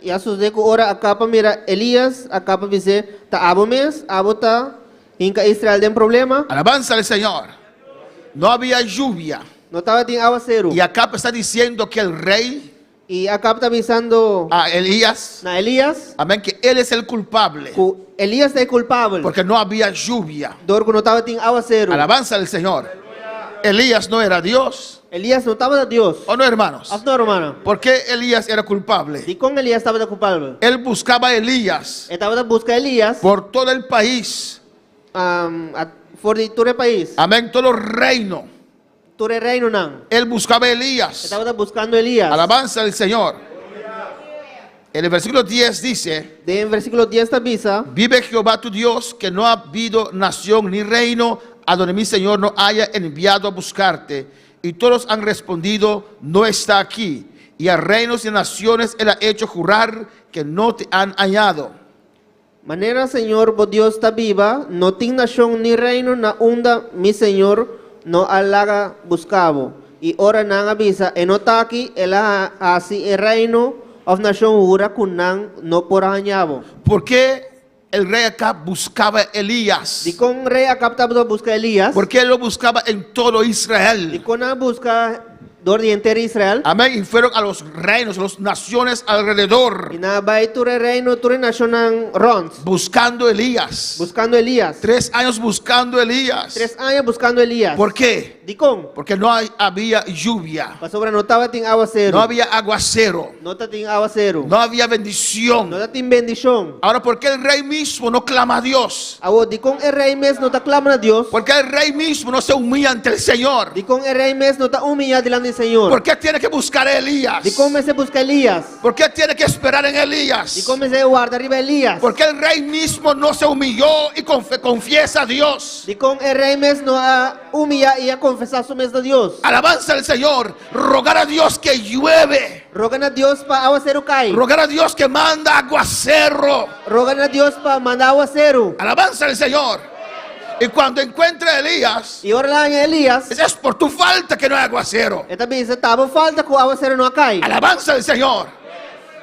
E a suceder que ora Acab mira Elias, Acab dice, tá abo mês, abo tá inca Israel tem problema. Alabanza al Señor. No había lluvia. Não estava em aguacero. Y Acab está diciendo que el rey, E Acab está avisando a Elías, na Elias, amén, que él es el culpable. que Elias é culpável. Porque no había lluvia. Dor que não estava em aguacero. Alabanza al Señor. Elías no era Dios. Elias não estava de Deus. ¿O no, hermanos? Não, hermano. ¿Por qué Elías era culpable? E com Elias estava culpável. Él buscaba a Elías Estava buscar Elias por todo el país. fora de todo o país. Amén, todo el reino. Todo o reino não. Él buscaba a Elías. Estava buscando Elias. Alabanza al Señor. En el versículo 10 dice: En versículo 10 avisa, vive Jehová tu Dios, que no ha habido nación ni reino a donde mi Señor no haya enviado a buscarte. Y todos han respondido: no está aquí. y a reinos y naciones Él ha hecho jurar que no te han hallado. Manera, Senhor, bo Deus está viva, no tem nação ni reino na onda, mi Senhor, no alaga buscavo. E ora nang avisa, e no taki, ela asi e reino of nação ura kunang no porañavo. ¿Por qué el rey Acab buscaba a Elías? Di kong rey Acab tabo busca Elias, ¿Por qué él lo buscaba en todo di Israel? kong na busca dor di entero Israel, Amén. Y fueron a los reinos, a las naciones alrededor, inabay ture reino, ture nación ng Rons, buscando a Elías. buscando Elias. 3 años buscando a Elías. 3 años buscando Elias. ¿Por qué? Di kong, Porque no había lluvia, pasobra no taba ting aguacero, no había aguacero, no ta ting aguacero, no había bendición. no ta ting bendición. Ahora, ¿por qué el rey mismo no clama a Dios? Awo, di kong el rey mes no ta clama a Dios. ¿Por qué el rey mismo no se humilla ante el Señor? Di kong el rey mes no ta humilla delante del Señor. ¿Por qué tiene que buscar a Elías? Di kong mes se busca Elias. ¿Por qué tiene que esperar en Di Elías? kong mes se guarda arriba Elias. ¿Por qué el rey mismo no se humilló y confiesa a Dios? Di kong el rey mes no humilla y a confesar su mes de Dios. Alabanza al Señor, rogar a Dios que llueve, Rogan a Dios pa aguacero cae. rogar a Dios que manda aguacero. Rogan a Dios pa manda aguacero. Alabanza al Señor. Y cuando encuentre a Elías, Y ahora la año Elias. es por tu falta que no hay aguacero. Esta vez estaba falta que aguacero no cae. Alabanza al Señor.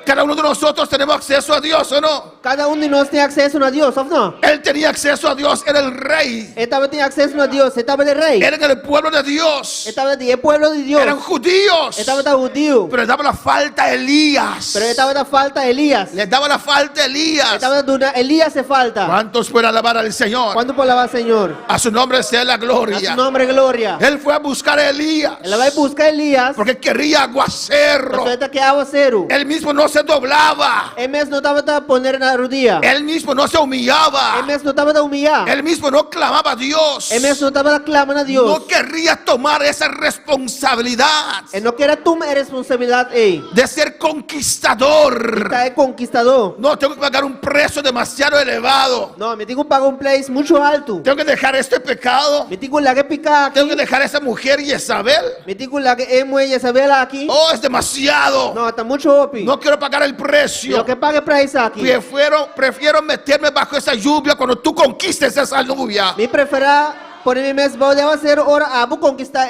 Cada uno de nosotros tenemos acceso a Dios, ¿o no? Cada uno de nosotros tiene acceso a Dios, ¿o no? Él tenía acceso a Dios, era el rey, Esta vez tiene acceso a Dios. Esta vez de rey. era en el pueblo de Dios, Esta vez de pueblo de Dios. eran judíos, Esta vez de judío. pero les daba la falta a Elías. Pero esta vez da falta Elías. Les daba la falta a Elías. Esta vez de Elías se falta. ¿Cuántos pueden alabar al Señor? ¿Cuándo por la Señor? A su nombre sea la A gloria. su nombre gloria. Él fue a buscar a Elías Él va a buscar a Elías. porque quería aguacero. Pero esta que aguacero. Él mismo no se doblaba. El mes no estaba a poner en la rodilla. Él mismo no se humillaba. El mes no estaba a humillar. Él mismo no clamaba a Dios. El mes no estaba a clamar a Dios. No querría tomar esa responsabilidad Él no quiere tomar responsabilidad. de ser conquistador. Está conquistador. No, tengo que pagar un precio demasiado elevado. No, me tengo que pagar un place mucho alto. Tengo que dejar este pecado. Me tengo la que picar Tengo que aquí. dejar a esa mujer Jezabel. Me tengo la que muelle Isabela aquí. Oh, es demasiado. No, está mucho opi. No quiero pagar el precio. Lo que pague price aquí. Prefiero meterme bajo esa lluvia cuando tú conquistes esa lluvia. Mi prefera poner mi mes de hacer ahora a conquistar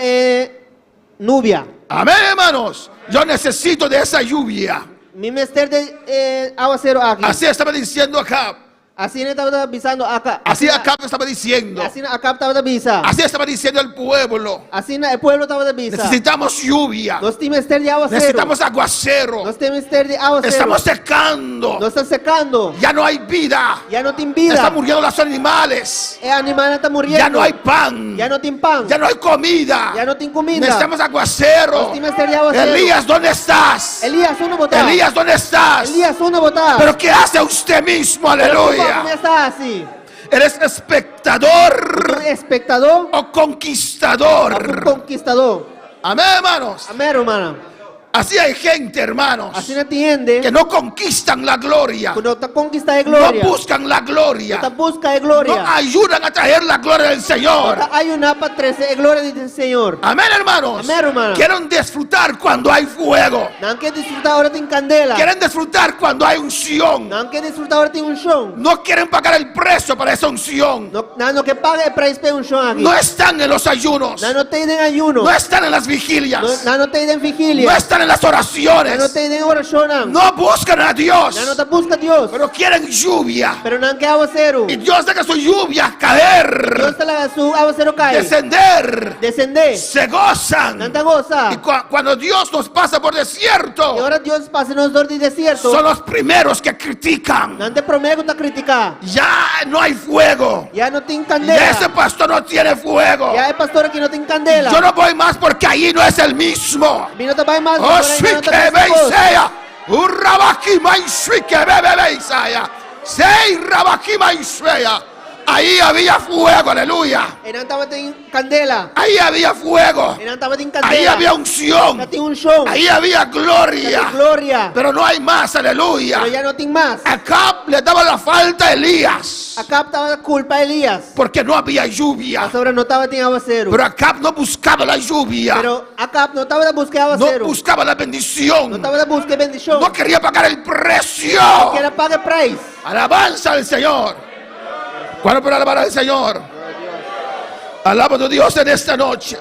nubia. Amén, hermanos. Yo necesito de esa lluvia. Mi mester de aguacero aquí. Así estaba diciendo Acab. Así no estaba avisando acá. Así Acab estaba diciendo. Así acá estaba avisando. Así estaba diciendo el pueblo. Así el pueblo estaba avisando. Necesitamos lluvia. No tiene mester de aguacero. Necesitamos aguacero. No tiene mester de aguacero. Estamos secando. No está secando. Ya no hay vida. Ya no tiene vida. Están muriendo los animales. El animal está muriendo. Ya no hay pan. Ya no tiene pan. Ya no hay comida. Ya no tiene comida. Necesitamos aguacero. No tiene mester de aguacero. Elías, ¿dónde estás? Elías, uno votado. Elías, ¿dónde estás? Elías, uno votado. Pero ¿qué hace usted mismo? ¿Cómo Aleluya. está así? ¿Eres espectador Un espectador o o un conquistador? conquistador. Amén, hermanos. Amén, hermano. Así hay gente, hermanos, Así no entiende. que no conquistan la gloria. Cuando está conquista de No gloria. buscan la gloria. No busca de No gloria. ayudan a traer la gloria del Señor. Hay una para 13 gloria del Señor. Amén, hermanos. Amén, hermano. Quieren disfrutar cuando hay fuego. No que disfrutar ahora tiene candela. Quieren disfrutar cuando hay unción. No que disfrutar ahora tiene un show. No quieren pagar el precio para esa unción. No que pague el precio de un show aquí. No están en los ayunos. No te den ayuno. No están en las vigilias. No te den vigilia. No están en las oraciones. No te den oración. No buscan a Dios. No te busca Dios. Pero quieren lluvia. Pero no que aguacero. Y Dios deja su lluvia caer. Dios te la su aguacero cae. Descender. Descender. Se gozan. No te goza. Y cuando Dios nos pasa por Y desierto, ahora Dios pasa en los dos de desierto. son los primeros que critican. No te prometo que te critica. Ya no hay fuego. Ya no tiene Ya candela. ese pastor no tiene fuego. Ya hay pastor aquí no tiene candela. Yo no voy más porque allí no es el mismo. Vino te va más. Oh, sí que beisea. Urrabaki maisui que bebe beisaya. Sei rabaki maisea. Ahí había fuego, aleluya. E nang tama ting kandela. Ahí había fuego. E nang tama ting kandela. Ahí había unción. Nating unsyong. Ahí había gloria. Nating gloria. Pero no hay más, aleluya. Pero ya no ting mas. Acab le daba la falta a Elías. Acab tama culpa a Elías. Porque no había lluvia. Sobra no tama ting aguacero. Pero Acab no buscaba la lluvia. Pero Acab no tama na busque No aguacero. buscaba la bendición. No tama na busque bendición. No quería pagar el precio. Quiera pague price. Alabanza al Señor. ¿Cuándo para alabar al Señor? Alaba a tu Dios en esta noche.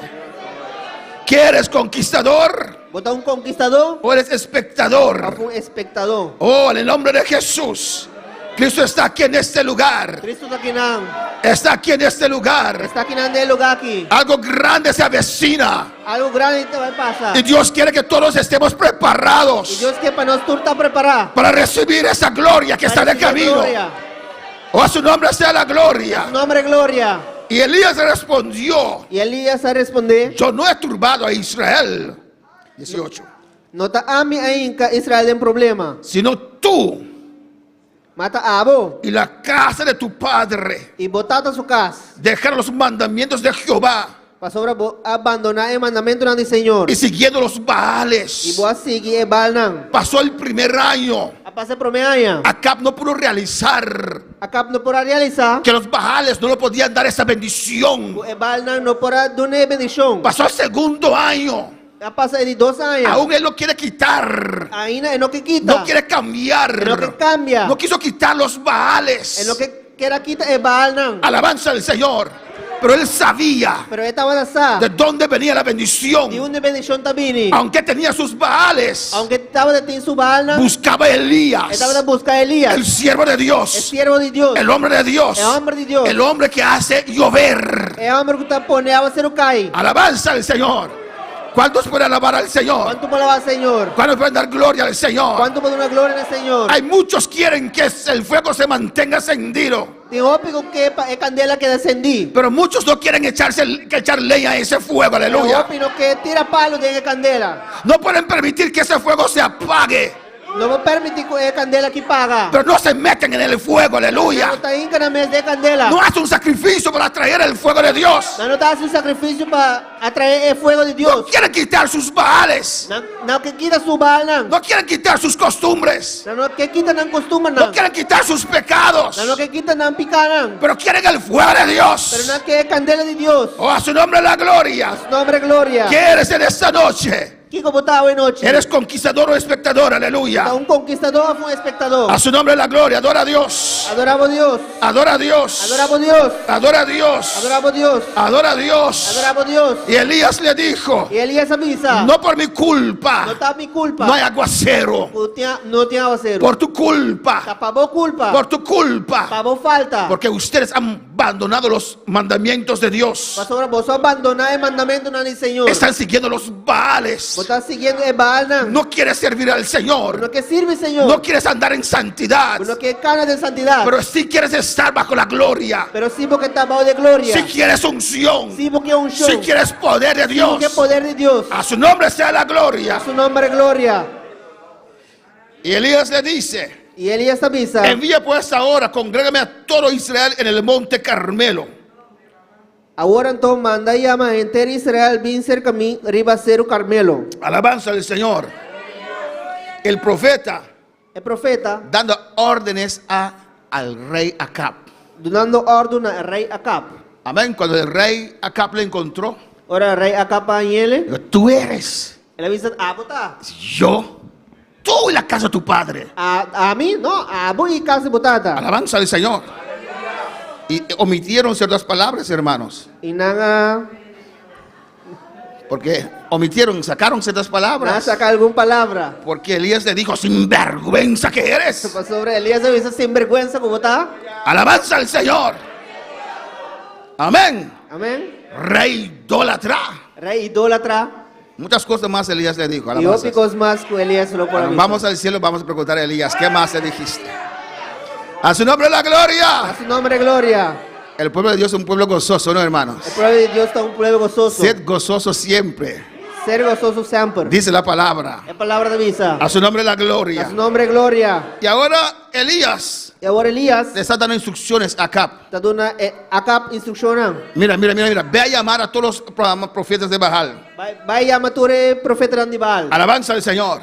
¿Que eres conquistador Bota un conquistador o eres o espectador? un espectador. Oh, en el nombre de Jesús. Cristo está aquí en este lugar. Cristo está aquí nang. Está aquí en este lugar. Está aquí nang del lugar aquí. Algo grande se avecina. Algo grande te va a pasar. Y Dios quiere que todos estemos Y preparados Dios que para nosotros está preparado. para recibir esa gloria que está de camino. O a su nombre sea la gloria. Nombre gloria. Y Elías respondió: Y Elías a responder. yo no he turbado a Israel, 18, No ta ami ayin ka Israel en problema. sino tú Mata abo. y la casa de tu padre Y botata su casa. dejaron los mandamientos de Jehová Pasobra abandonar el mandamiento ng Señor. y siguiendo los Y Baales. boa sige e bal nang. Pasó el primer año. Apase promeaya. Acab no pudo realizar Acab no pora realizar. que los Baales no le podían dar esa bendición. E bal nang no pora dune bendición. Pasó el segundo año. Apasa de 2 años. Aún él lo quiere quitar. Aina en lo que quita. No quiere cambiar. En lo que cambia. No quiso quitar los Baales. En lo que quiera quita e bal nang. Alabanza al Señor. Pero él sabía Pero esta va a sa. de dónde venía la bendición. Di una bendición tabini. Aunque tenía sus Baales, Aunque estaba de tin su bal nang. buscaba a Elías, Estaba de buscar a Elías. el siervo de El Dios, siervo de Dios. el hombre de Dios, El hombre de Dios. el hombre que hace llover. El hombre que está pone a hacer cae. Alabanza al Señor. ¿Cuántos pueden alabar al Señor? ¿Cuánto palabra Señor? ¿Cuántos pueden dar gloria al Señor? ¿Cuánto puede una gloria en el Señor? Hay muchos quieren que el fuego se mantenga encendido, Digo, pico que es candela que descendí. pero muchos no quieren echar leña a ese fuego. Aleluya. Digo, que tira palo de candela. No pueden permitir que ese fuego se apague, No va a permitir que candela que paga. pero no se meten en el fuego. No Aleluya. está en la mesa de candela. No hace un sacrificio para traer el fuego de Dios. No está haciendo un sacrificio para atraer el fuego de No Dios. quieren quitar sus Baales. No que quita su bal. No quieren quitar sus costumbres. No que quita nan costumbre. No quieren quitar sus pecados. No que quita nan picanan. Pero quieren el fuego de Pero Dios. no que es candela de Dios. Oh, a su nombre la gloria. Nombre gloria. ¿Qué eres en esta noche? Kiko botado en noche. ¿Eres conquistador o espectador? Aleluya. Un conquistador fue un espectador. A su nombre la gloria. Adora a Dios. Adoramos a Dios. Adora a Dios. Adoramos a Dios. Adora a Dios. Adoramos a Dios. Adora a Dios. Adoramos a Dios. Y Elías le dijo: Y Elías avisa. no por mi culpa No está mi culpa. no hay aguacero. No tiene aguacero. Por tu culpa. Pavó culpa. Por tu culpa. Pavó falta. Porque ustedes han abandonado los mandamientos de Dios. Pastor, vos abandonar el mandamiento del Señor. Están siguiendo los Baales. Vos estás siguiendo el Baal. No quieres servir al Señor. No que sirve Señor. No quieres andar en santidad. No que cana de santidad. Pero sí quieres estar bajo la gloria. Pero sí porque está bajo de gloria. Si quieres unción. Sí porque es un show. Si quieres poder de Sí Dios. porque poder de Dios. A su nombre sea la gloria. Su nombre gloria. Y Elías le dice: Y Elías avisa. envía pues ahora, congrégame a todo Israel en el monte Carmelo. Ahora entonces manda y llama a entero Israel bien cerca a mí, ribacero Carmelo. Alabanza al Señor. El profeta El profeta dando órdenes al rey Acab. dando orden al rey Acab. Amén. Cuando el rey Acab le encontró, Ahora el rey Acab añele. dijo: tú eres Él avisa, bota. yo, tú y la casa de tu padre. A mí, no, a vos y casi botata. Alabanza al Señor. Y omitieron ciertas palabras, hermanos. Y nada, Porque sacaron ciertas nada palabras. saca alguna palabra. Porque Elías le dijo: sinvergüenza que eres. Sobre Elías avisa sinvergüenza como está. Alabanza al Señor. Amén. Amén. Rey idólatra. Rey idólatra. Muchas cosas más Elías le dijo. Y Alabanza. ópicos más que Elías lo por mí. Vamos al cielo, vamos a preguntar a Elías: ¿qué más le dijiste? A su nombre la gloria. A su nombre gloria. El pueblo de Dios es un pueblo gozoso, ¿no, hermanos? El pueblo de Dios está un pueblo gozoso. Sed gozoso siempre. ser gozoso siempre. Dice la palabra. Es palabra de visa. A su nombre la A gloria. su nombre gloria. Y ahora Elías Y ahora Elías le está dando instrucciones a Acab. está dando acá instrucción. Mira. Ve a llamar a todos los profetas de Baal. Vai llamar tu profeta de Baal. Alabanza al Señor.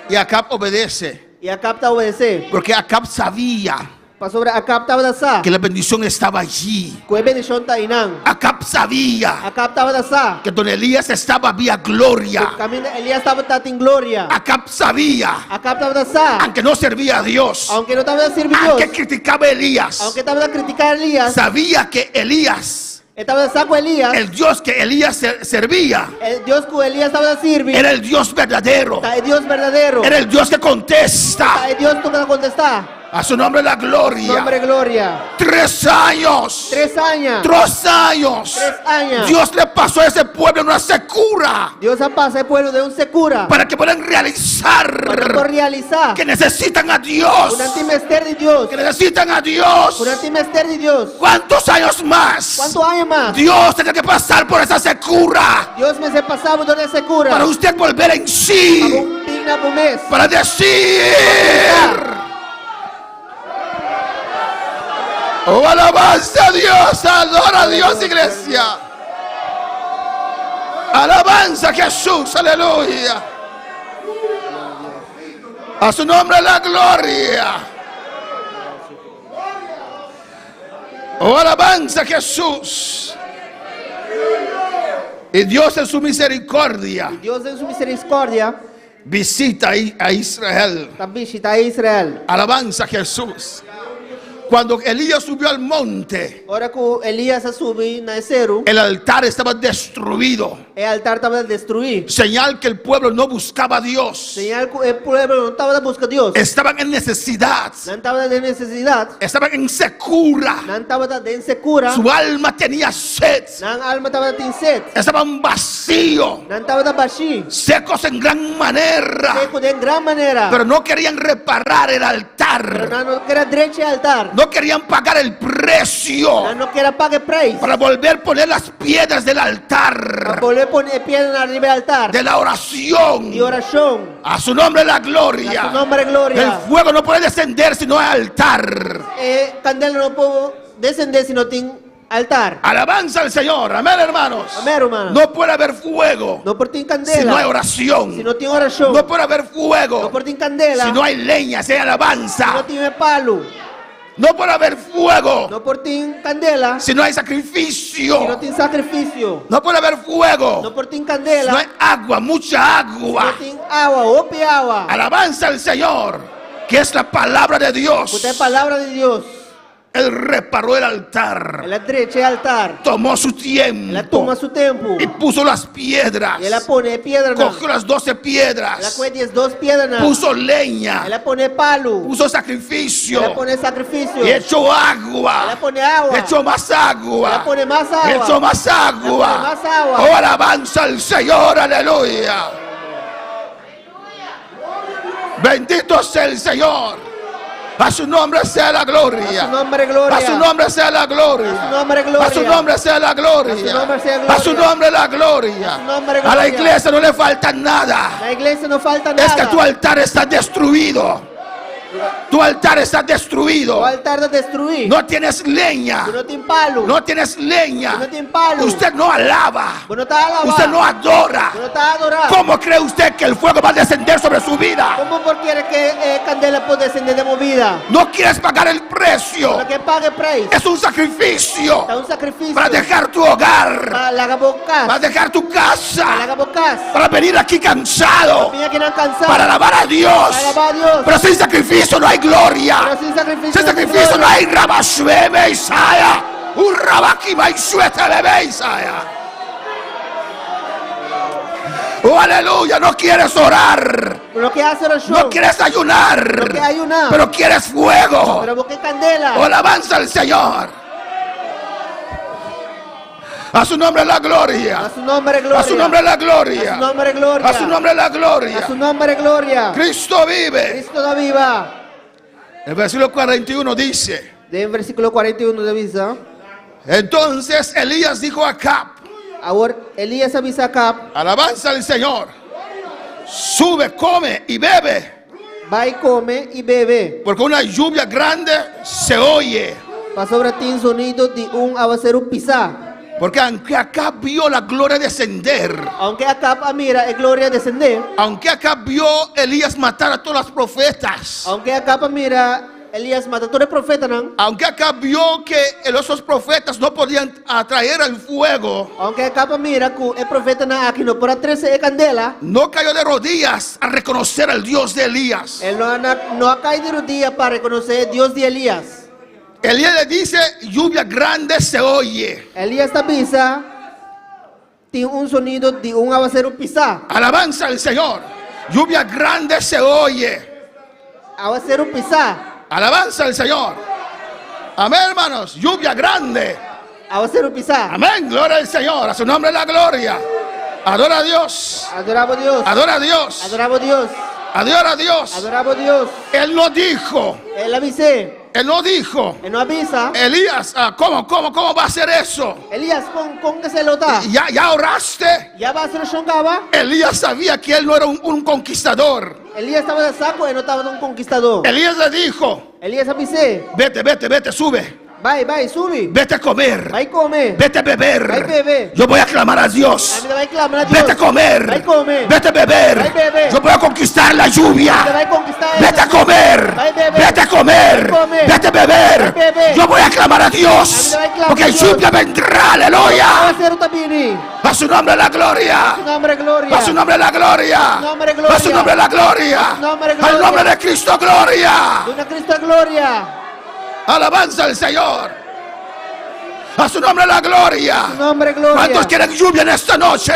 Y Acab obedece. Y acá está obedecer. Porque Acab sabía Para sobre acá estaba da sa. que la bendición estaba allí. Que bendición está inang. Acab sabía Acá estaba da sa. que don Elías estaba vía gloria. Camino Elías estaba en gloria. Acab sabía, Acá estaba da sa. aunque no servía a Dios, Aunque no estaba servir Dios. aunque criticaba a Elías, Aunque estaba a criticar a Elías. sabía que Elías, Estaba da con Elías. el Dios que Elías servía, El Dios que Elías estaba a servir. era el Dios verdadero, Está el Dios verdadero. era el Dios que contesta. Está el Dios que va a contestar. A su nombre la gloria. Nombre gloria. 3 años. 3 años. 3 años. 3 años. Dios le pasó a ese pueblo una secura Dios pasa al pueblo de un secura. para que puedan realizar Para poder realizar. que necesitan a Dios, Un antimester de Dios. que necesitan a Dios. Un antimester de Dios. ¿Cuántos años más? ¿Cuántos años más? Dios tiene que pasar por esa secura Dios me se pasaba donde secura. para usted volver en Para sí, un digna por mes. para decir: oh, alabanza a Dios, adora a Dios, iglesia. Alabanza a Jesús, aleluya. A su nombre la gloria. Oh, alabanza a Jesús. Y Dios en su misericordia Dios en su misericordia visita a Israel. también visita a Israel. Alabanza a Jesús. Cuando Elías subió al monte, Ahora que Elías subió a Cero, el altar estaba destruido. el altar estaba destruido. Señal que el pueblo no buscaba a Dios. Señal que el pueblo no estaba buscando a Dios. Estaban en necesidad. No estaba de necesidad. Estaban en secura. No estaba de insecura. Su alma tenía sed. No alma estaba de sed. Estaban vacíos. No estaba de bashi. Secos en gran manera. Seco de gran manera. Pero no querían reparar el Pero altar. no quería derecho al altar. No querían pagar el precio No quería pagar precio. para volver a poner las piedras del Para altar volver a poner piedra arriba del altar. de la oración. Y oración. A su nombre la gloria. A su nombre gloria. El fuego no puede descender si no hay altar. Candela no puedo descender si no tiene altar. Alabanza al Señor. Amén, hermanos. Amén, hermano. No puede haber fuego No por ti candela. si no hay oración. Si no tiene oración. No puede haber fuego No por ti candela. si no hay leña, si hay Si no alabanza. tiene palo. No puede haber fuego No por ti candela. si no hay Si no sacrificio. tiene sacrificio. No puede haber fuego No por ti si no candela. hay agua, mucha Si no agua. tiene agua, opi agua. Alabanza al Señor, que es la palabra de Dios. Usted es palabra de Dios. Él reparó el altar, Él derecha al altar. tomó su Él tiempo toma su tiempo. y puso las piedras. Y él pone piedra. Cogió las 12 Él piedras, pone 2 piedras. puso leña, Él pone palo. puso Él sacrificio pone sacrificio. y echó Él agua. pone agua. Echó más agua. Él pone más agua. Echó más agua. Él pone más agua. Oh, alabanza al Señor, aleluya. Bendito sea el Señor. A su nombre sea la gloria. A su nombre gloria. A su nombre sea la gloria. A su nombre gloria. A su nombre sea la gloria. A su nombre sea gloria. A su nombre la gloria. A su nombre A la gloria. iglesia no le falta nada. La iglesia no falta nada. Es que tu altar está destruido. Tu altar está destruido. Tu altar de destruir. No tienes leña. Tú no tienes palo. No tienes leña. Tú no tienes palo. Usted no alaba. Tú no estás alabando. Usted no adora. Tú no estás adorando. ¿Cómo cree usted que el fuego va a descender sobre su vida? ¿Cómo por quiere que candela puede descender de movida? No quieres pagar el precio. Para que pague precio. Es un sacrificio Está un sacrificio. para dejar tu hogar, Para la bocas. para dejar tu Para casa, la bocas. para venir aquí cansado, Mira que no han cansado. para alabar a Dios. Para alabar a Dios. Pero sin sacrificio no hay gloria. Pero sin sacrificio. Sin sacrificio no hay rabashue Isaya. Un rabaki maisuete bebé Isaya. Oh, aleluya. No quieres orar. Lo que hace oración. No quieres ayunar. Lo que ayunar. Pero quieres fuego. Pero porque candela. Oh, alabanza al Señor. A su nombre la gloria. A su nombre gloria. A su nombre la gloria. A su nombre gloria. A su nombre la gloria. A su nombre gloria. Cristo vive. Cristo da viva. El versículo 41 dice: De versículo 41 de visa. entonces Elías dijo a Acab: Ahora Elías avisa a Acab, Alabanza al Señor. Sube, come y bebe. va y come y bebe. Porque una lluvia grande se oye. Pa sobre ti un sonido de un aguacero pisar. Porque aunque acá vio la gloria descender, Aunque Acab mira es gloria descender. aunque acá vio Elías matar a todos los profetas, Aunque Acab mira Elías mata a todos los profetas, ¿no? aunque acá vio que los otros profetas no podían atraer el fuego, Aunque Acab mira que el profeta na aquí no por 13 candela. no cayó de rodillas a reconocer al Dios de Elías. Él no ha caído de rodillas para reconocer Dios de Elías. Elías le dice, lluvia grande se oye. Elías avisa tiene un sonido de un aguacero pisar. Alabanza al Señor. Lluvia grande se oye. Aguacero pisar. Alabanza al Señor. Amén, hermanos. Lluvia grande. Aguacero pisar. Amén. Gloria al Señor. A su nombre la gloria. Adora a Dios. Adoramos a Dios. Adora a Dios. Adoramos a Dios. Adora a Dios. Adoramos a Dios. Él no dijo. Él avisé. Él no dijo. Él no avisa. Elías, ¿cómo va a hacer eso? Elías, con que se lo da. ¿Ya oraste? Ya va a ser shongaba. Elías sabía que él no era un conquistador. Elías estaba de saco y no estaba de un conquistador. Elías le dijo, Elías avisé. vete, sube. Va, sube. Vete a comer. Va y come. Vete a beber. Va y bebe. Yo voy a clamar a Dios. Va y clamar a Dios. Vete a comer. Va y come. Vete a beber. Va y bebe. Yo voy a conquistar la Va lluvia. y conquistar. Vete a comer. Va y bebe. Vete a comer. Va y come. Vete a beber. Va y bebe. Yo voy a clamar a Dios. Va y clamar Porque a Dios. lluvia vendrá. Aleluya. Aguacero también. A su nombre la gloria. Su nombre gloria. A su nombre la gloria. A su nombre gloria. A su nombre la gloria. A su nombre gloria. Al nombre de Cristo gloria. De una Cristo gloria. Alabanza al Señor. A su nombre la gloria. Su nombre gloria. ¿Cuántos quieren lluvia en esta noche?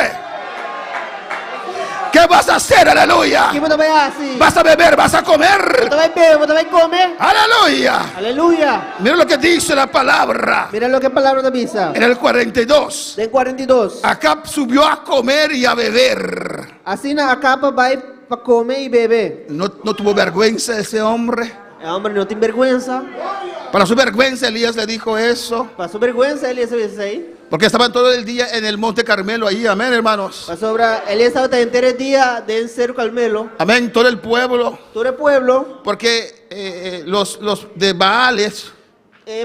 ¿Qué vas a hacer? Aleluya. ¿Qué me te así? ¿Vas a beber? ¿Vas a comer? ¿Te vas a beber? ¿Te vas a comer? Aleluya. Aleluya. Mira lo que dice la palabra Mira lo que palabra de misa. en el 42. De 42. Acá subió a comer y a beber. Así na acá va para comer y beber. ¿No tuvo vergüenza ese hombre? El hombre no tiene vergüenza. Para su vergüenza Elías le dijo eso. Para su vergüenza, Elías dice ahí. Porque estaban todo el día en el Monte Carmelo ahí. Amén, hermanos. Para sobra, Elías estaba entero el día de Cerro Carmelo. Amén, todo el pueblo. Todo el pueblo. Porque los de Baales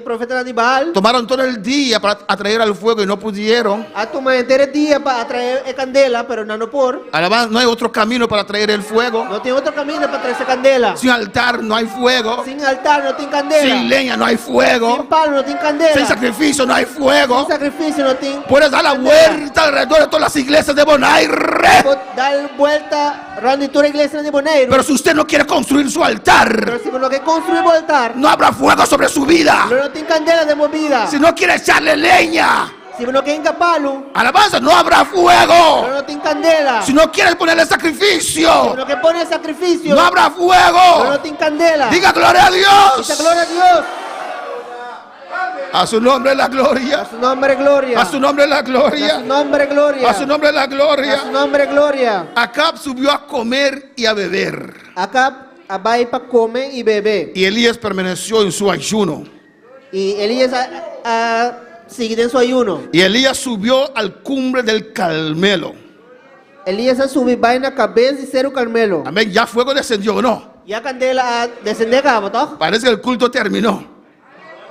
Profeta Aníbal. tomaron todo el día para atraer al fuego y no pudieron. Ha tomado entero el día para traer candela, pero no por. Alabanza, no hay otro camino para traer el fuego. No tiene otro camino para traerse candela. Sin altar no hay fuego. Sin altar no tiene candela. Sin leña no hay fuego. Sin palo no tiene candela. Sin sacrificio no hay fuego. Sin sacrificio no tiene. Puedes dar la vuelta alrededor de todas las iglesias de Bonaire. Dar vuelta Randy toda la iglesia de Bonaire. Pero si usted no quiere construir su altar, Pero si lo que construimos altar, no habrá fuego sobre su vida. no tiene candela de movida. Si no quiere echarle leña, Si no quieren palo, alabanza, no habrá pero fuego. no tiene candela. Si no quieres ponerle sacrificio, Lo que pone el sacrificio, no habrá pero fuego. no tiene candela. Diga gloria a Dice Dios. gloria a Dios. A su nombre la A gloria. su nombre gloria. A su nombre la A su gloria. nombre gloria. A su nombre la A su gloria. nombre gloria. Acab subió a comer y a beber. Acá va para comer y beber. Y Elías permaneció en su ayuno. Y Elías sigue en su ayuno. Y Elías subió al cumbre del Carmelo. Elías sube va en la cabeza y Cerro Carmelo. Amén. Ya fuego descendió, ¿o no? Ya candela descende acá, ¿no? Parece que el culto terminó.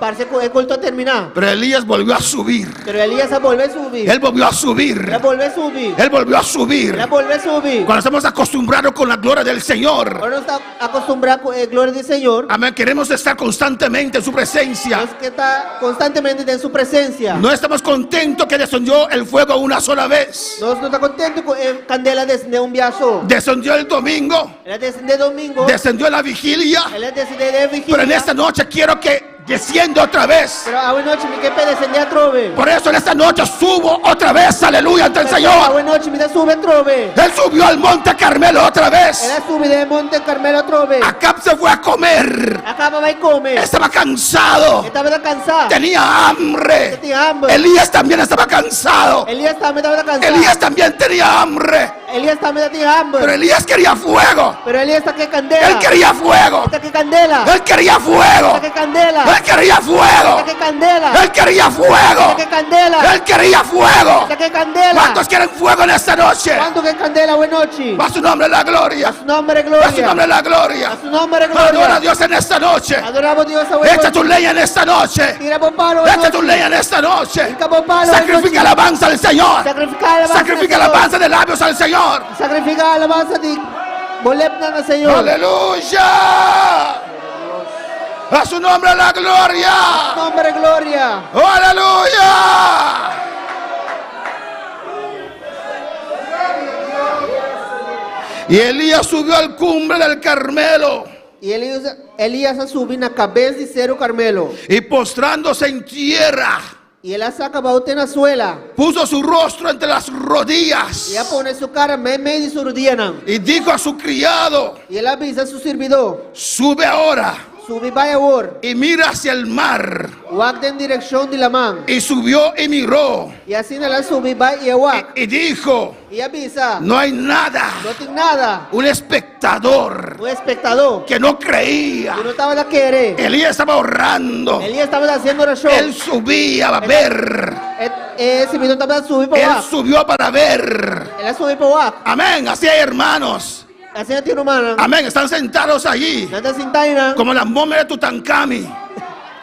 Parece que el culto terminó. Pero Elías volvió a subir. Pero Elías vuelve a subir. Él volvió a subir. Él vuelve a subir. Él volvió a subir. Él vuelve a subir. Cuando estamos acostumbrados con la gloria del Señor. Ahora no está acostumbrado con la gloria del Señor. Amén. Queremos estar constantemente en su presencia. Es que está constantemente en su presencia. No estamos contentos que descendió el fuego una sola vez. No está contento con el candela desde un viaje. Descendió el domingo. Él descende domingo. Descendió la vigilia. Él descende de vigilia. Pero en esta noche quiero que descienda otra vez. Pero a buena noche mi que descende a trove. Por eso en esta noche subo otra vez, aleluya, ante el A Señor. buena noche mi sube a trove. Él subió al monte Carmelo otra vez. Él sube de monte Carmelo a trove. Acab se fue a comer. Acá va y come. Estaba cansado. Estaba cansado. Tenía hambre. Tenía hambre. Elías también estaba cansado. Elías también estaba cansado. Elías también tenía hambre. Elías também tinha hambre. Pero Elías quería fuego. Pero Elías está que candela. Él quería fuego. Está que candela. Él quería fuego. Está que candela. Él quería fuego. Está que candela. Él quería fuego. Está que candela. Él quería fuego. Está que candela. ¿Cuántos quieren fuego en esta noche? ¿Cuánto que candela? Buenas noches. Va su nombre la gloria. A su nombre Va su gloria. nombre la gloria. A su nombre Adora a gloria. Dios en esta noche. Adoramos a Dios a buenas Echa tu noches. leña en esta noche. Tira por palo. Echa tu leña en esta noche. Tira por palo. Sacrifica alabanza al Señor. Sacrifica alabanza de labios al Señor. Sacrifica alabanza de bolepna al Señor. Aleluya. A su nombre la gloria. Nombre gloria. Oh, aleluya. Y Elías subió al cumbre del Carmelo E Elias subiu na cabeça de Cerro Carmelo. y postrándose en tierra, E ele acabou tendo a suela. puso su rostro entre las rodillas E a pôr sua cara meio de surdiana. y dijo a su criado: E ele avisa seu servidor. sube ahora Sube vai agora. y mira hacia el mar. Wag em direção de Lamã. Y subió y miró E assim ela sube vai e wag. y dijo: E avisa. no hay nada. Não tem nada. Un espectador Espectador. que no creía. Que não estava a querer. Elías estaba orando. Elias estava fazendo oração. Él subía a ver. Esse menino estava subindo para Él wag. subió para ver. Ela subiu para wag. Amén. Así hay hermanos. Assim a humana. Amén. Están sentados allí Nada sintaina. como la momia de Tutankamón.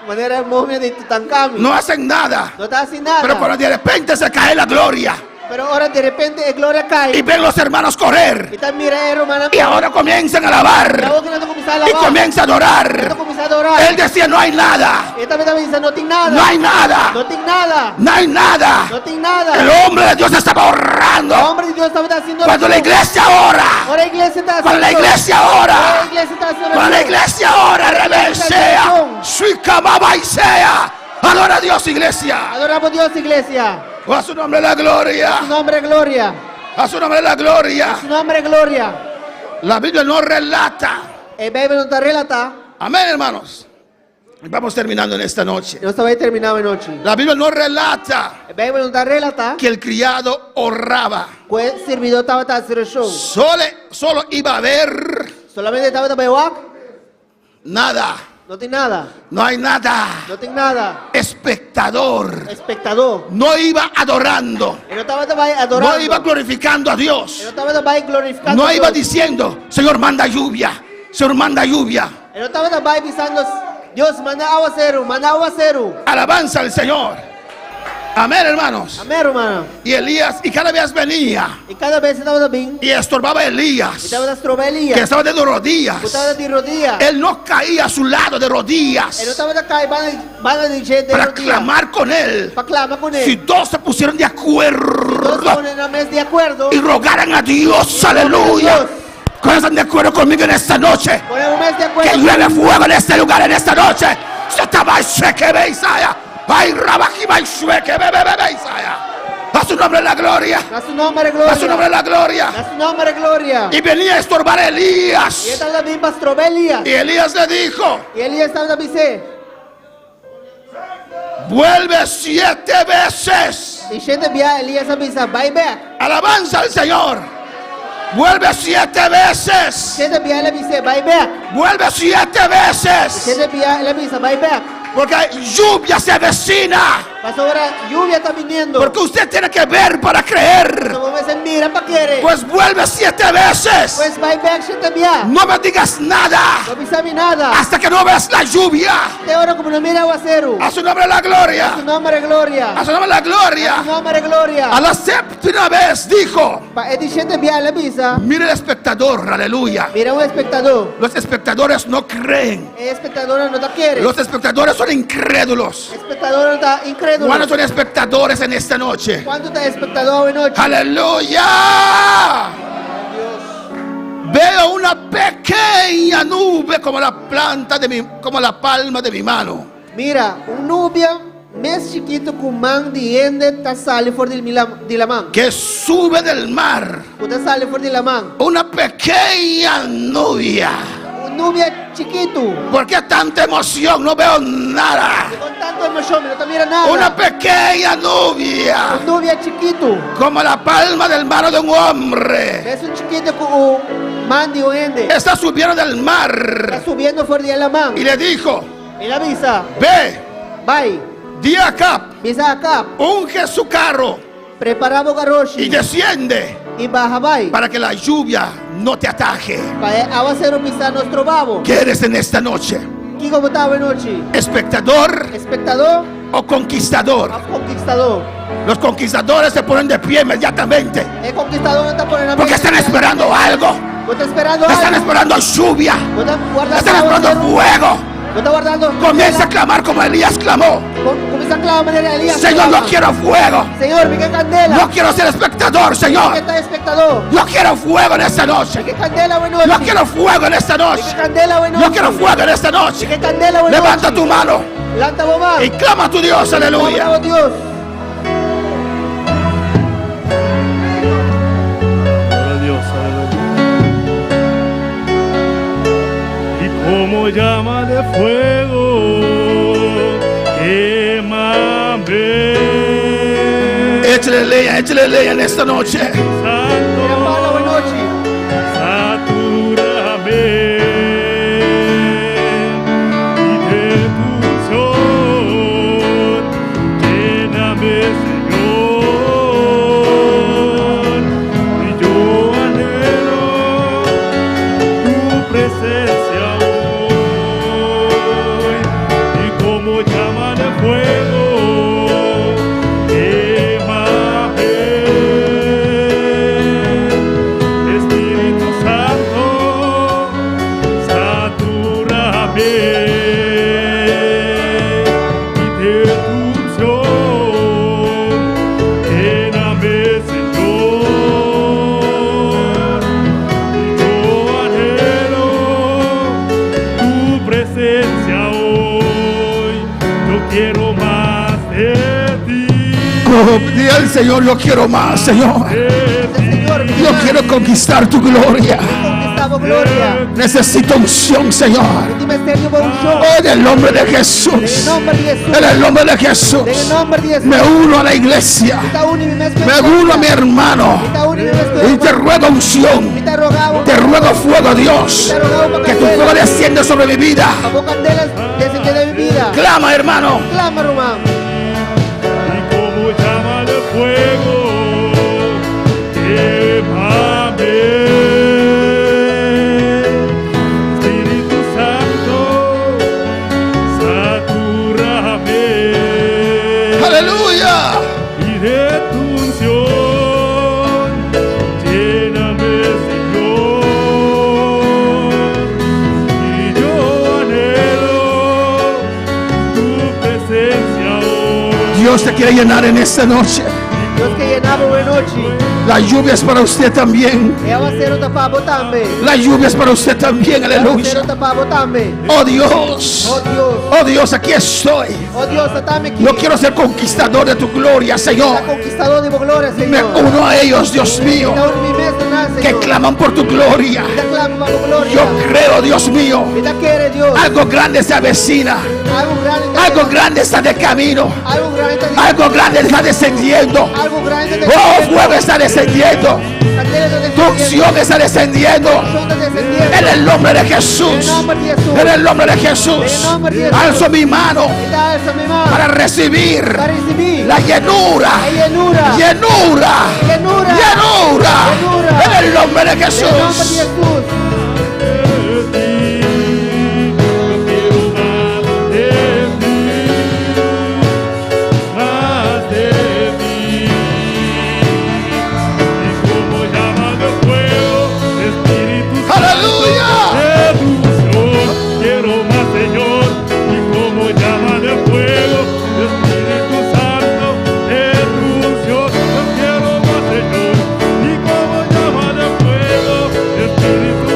Maneira momia de Tutankhamun. No hacen nada. Não está assim nada. Pero cuando de repente se cae la gloria Pero ahora de repente a glória cai. y ven los hermanos correr. E tá mira hermana. Y ahora comienzan a E alabar agora que não começar a y lavar. comienza a Não adorar. começar a adorar. Él decía: no hay nada. E também dizendo não tem nada. No hay nada. Não tem nada. No hay nada. Não tem nada. El hombre de Dios estaba O orando. homem de Deus estava haciendo Cuando la iglesia ora, Ahora a igreja está cuando la iglesia Ahora ora, a igreja está haciendo cuando la iglesia ora, rebelsea, suicamaba y sea. Adora a Dios, iglesia. Adoramos a Deus, igreja. A su nombre la Su gloria. nombre es gloria. A su nombre la gloria. Su nombre es gloria. La Biblia no relata. A Bíblia não está relatada. Amén, hermanos. Vamos terminando en esta noche. Não estava terminando a noite. La Biblia no relata A Bíblia não está relatada. que el criado oraba. Que o servidor estava fazendo show. Solo iba a ver Solamente estava também wak. nada. Não tem nada. No hay nada. Não tem nada. Espectador. Espectador. No iba adorando. Ele não estava também adorando. No iba glorificando a Ele Dios. não estava também glorificando No a iba Deus. diciendo: Señor, manda lluvia. Señor, manda lluvia. Ele não estava também pensando, Deus, manda aguacero, manda aguacero. Alabanza al Señor. Amén, hermanos. Amém, hermano. Y Elías, y cada vez venía E cada vez estava também. y estorbaba a Elías, Estava das trobelinhas. que estaba de rodillas. Estava de rodillas. Él no caía a su lado de Ele não rodillas estava da cair, banda de gente de para rodillas. clamar con él. Para clamar con Si él. todos se pusieron de Todos acuerdo ponen la mesa de acuerdo. y rogaran a Dios, aleluya. ¿Cuántos están de acuerdo conmigo en esta noche? Ponemos mesa de acuerdo. Que llueve fuego en este lugar en esta noche. Se estaba que ve Isaías. Ay, rabajiba y que ve Isaías. A su nombre la gloria. A su nombre A gloria. su nombre la gloria. A su nombre gloria. Y venía a estorbar a Elías. Y estaba también para trobelinhas. Y Elías le dijo: Y él estaba también se. vuelve 7 veces. Y gente via Elías avisa, vai back. Alabanza al Señor. Vuelve 7 veces. Gente via ele avisa, vai back. Vuelve 7 veces. Gente via ele avisa, vai back. Porque lluvia se avecina. Pasó ahora, lluvia está viniendo. Porque usted tiene que ver para creer. Como me dicen, mira para querer. Pues vuelve 7 veces. Pues vai back, gente via. No me digas nada No avisa nada. hasta que no veas la lluvia. De ahora como no mira aguacero. A su nombre la A su gloria. nombre gloria. A su nombre la A su gloria. nombre gloria. A la séptima vez dijo: Pa edi gente via ele avisa. mire el espectador, aleluya. Mira un espectador. Los espectadores no creen. El espectador no te quiere. Los espectadores son incrédulos. El espectador no está incrédulo. ¿Cuántos son espectadores en esta noche? ¿Cuánto está espectador hoy noche? Aleluya. Veo una pequeña nube como la como la palma de mi mano. Mira, un nubia más chiquito que un man de ende está sale fuera de la man. Que sube del mar. Está sale fuera de la man. Una pequeña nubia. Un nubia chiquito. ¿Por qué tanta emoción? No veo nada. Con tanto emoción, no te mira nada. Una pequeña nubia, Un nubia chiquito. como la palma del mano de un hombre. Es un chiquito con un mandi o ende. Está subiendo del Está mar. subiendo fuera de la mano. Y le dijo, Y la avisa. ve, Vai. di acá, Visa acá. unge su carro Preparamos y garroshi. desciende Y baja vai. para que la lluvia no te ataje. Para avanzar pisar nuestro babo. ¿Qué eres en esta noche? ¿Quién como estaba noche? ¿Espectador Espectador o conquistador? o conquistador. Los conquistadores se ponen de pie inmediatamente El conquistador no está poniendo. porque están esperando algo. No está esperando Están algo. esperando lluvia. No está guardando Están esperando algo. fuego. No está guardando. Comienza a clamar como Elías clamó. Comienza a clamar de manera de Elías. Señor, clama. no quiero fuego. Señor, mi que candela. No quiero ser espectador, ¿Qué Señor. está espectador? Yo quiero fuego en esta noche. ¿Qué candela buena Yo noche? quiero fuego en esta ¿Qué noche. candela buena Yo noche? quiero fuego en esta noche. ¿Qué candela buena Levanta noche? tu mano Levanta bomba. y clama a tu Dios, aleluya. Clama a Dios. Como llama de fuego, quémame. Échale leña en esta noche. Santo, Hermano, buena noche. satúrame y de tu unción lléname, Señor. Y yo anhelo tu presencia hoy, y como llama de fuego, quémame, Espíritu Santo, satúrame, y de tu unción lléname, Señor. Y yo anhelo tu presencia hoy. Yo quiero más de ti. Oh, dile al Señor, yo quiero más, Señor. Señor, mi Yo quiero conquistar tu gloria. conquistamos gloria. Necesito unción, Señor. Tu misterio por un show. Oh, en el nombre de En el Jesús. nombre de Jesús. En el nombre de En el Jesús. nombre de Jesús. Me uno a la iglesia. Está uno y mi mes. Me uno a mi hermano. Está uno y mi mes. Y te ruego unción. Te rogamos. Te ruego fuego, Dios. Te rogamos Que tu fuego descienda sobre mi vida. Como candelas desde de mi vida. Clama, hermano. Clama, Román. Y como llama de fuego, quémame, Espíritu Santo, satúrame, Aleluya. y de tu unción lléname, Señor. Y yo anhelo tu presencia hoy. Dios te quiere llenar en esta noche. Dios que llenaba buena noche. La lluvia es para usted también. Ella va a ser otra pavo también. La lluvia es para usted también. Ella va a ser Aleluya. otra pavo también. Oh Dios. Oh Dios. Oh Dios, aquí estoy. Oh Dios, atame aquí. Yo quiero ser conquistador de tu gloria, Señor. Está conquistador de gloria, Me Señor. uno a ellos, Dios mío, Está uno y mi mes, Señor. que claman por tu gloria. Te clama bajo gloria. Yo creo, Dios mío, Mira que eres Dios. algo grande se avecina. Algo grande está de camino. Algo grande está de- Algo grande está descendiendo. Algo grande está Oh, fuego está descendiendo. Tu unción está descendiendo. En el nombre de Jesús. En el nombre de Jesús. Alzo mi mano para recibir Para recibir la llenura. la llenura. Llenura. Llenura. Llenura. Llenura. En el nombre de En el nombre de Jesús. Jesús. Más de ti, y como llama de fuego, Espíritu Santo, Aleluya. de tu unción, quiero más, Señor. Y como llama de fuego, Espíritu Santo, de tu unción, yo quiero más, Señor. Y como llama de fuego, Espíritu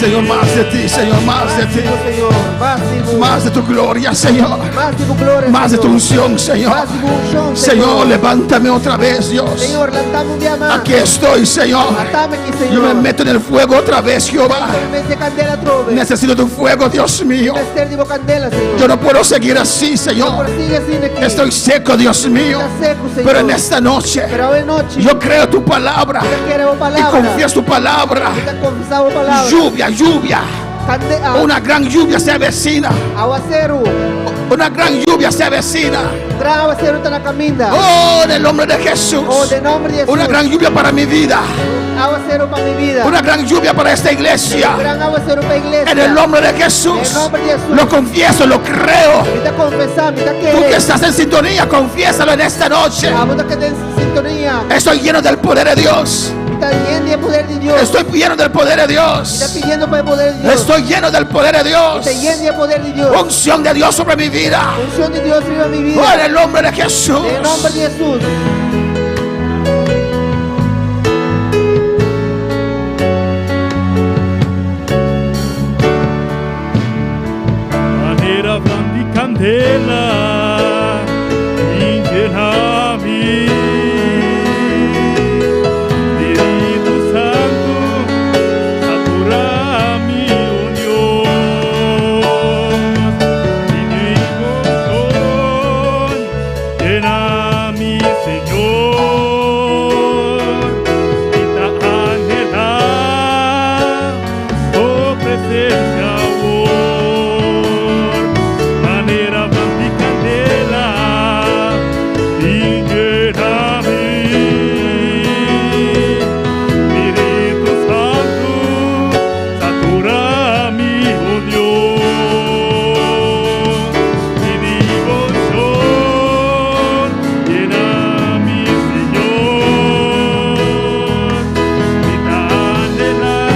Señor, más de ti, Señor, más de ti. Señor, Más de tu gloria, Señor. más de tu gloria, Más de tu Señor. unción, Señor. Más de tu unción, Señor, levántame otra vez, Dios. Señor, levantame un día más. Aquí estoy, Señor. Atame aquí, Señor. Yo me meto en el fuego otra vez, Jehová. Mete candela trove. Necesito tu fuego, Dios mío. Nester divo candela, Señor. Yo no puedo seguir así, No Señor. prosigue sin aquí. Estoy seco, Dios mío. Está seco, Señor. Pero en esta noche Pero hoy noche. yo creo tu palabra Yo quiero y palabra. confieso tu palabra. Yo te confesaba palabra. Lluvia, lluvia. Una gran lluvia se avecina. Aguacero. Una gran lluvia se avecina. Gran aguacero está en la caminda. Oh, en el nombre de Jesús. Oh, de nombre de Jesús. Una gran lluvia para mi vida. Aguacero para mi vida. Una gran lluvia para esta iglesia. Gran aguacero para la iglesia. En el nombre de En Jesús. el nombre de Jesús. Lo confieso, lo creo. Y te confesamos, y te Tú que queremos. estás en sintonía, confiésalo en esta noche. Vamos a que estés en sintonía. Estoy lleno del poder de Dios. Está lleno del poder de Dios. Estoy lleno del poder de Está Dios. pidiendo para el poder de Dios. Estoy lleno del poder de Dios. Está lleno del poder de Dios. Unción de Dios sobre mi vida. Unción de Dios viva mi vida. Oh, en el nombre de Jesús. En el nombre de Jesús. Manera blanda y candela, llena mi Espíritu Santo, satura mi unión. Y mi corazón, llena mi Señor, y te anhela, oh presencia, manera blanda y candela, y llena mi Espíritu Santo, satura mi unión, y devoción, llena mi Señor, y te anhela,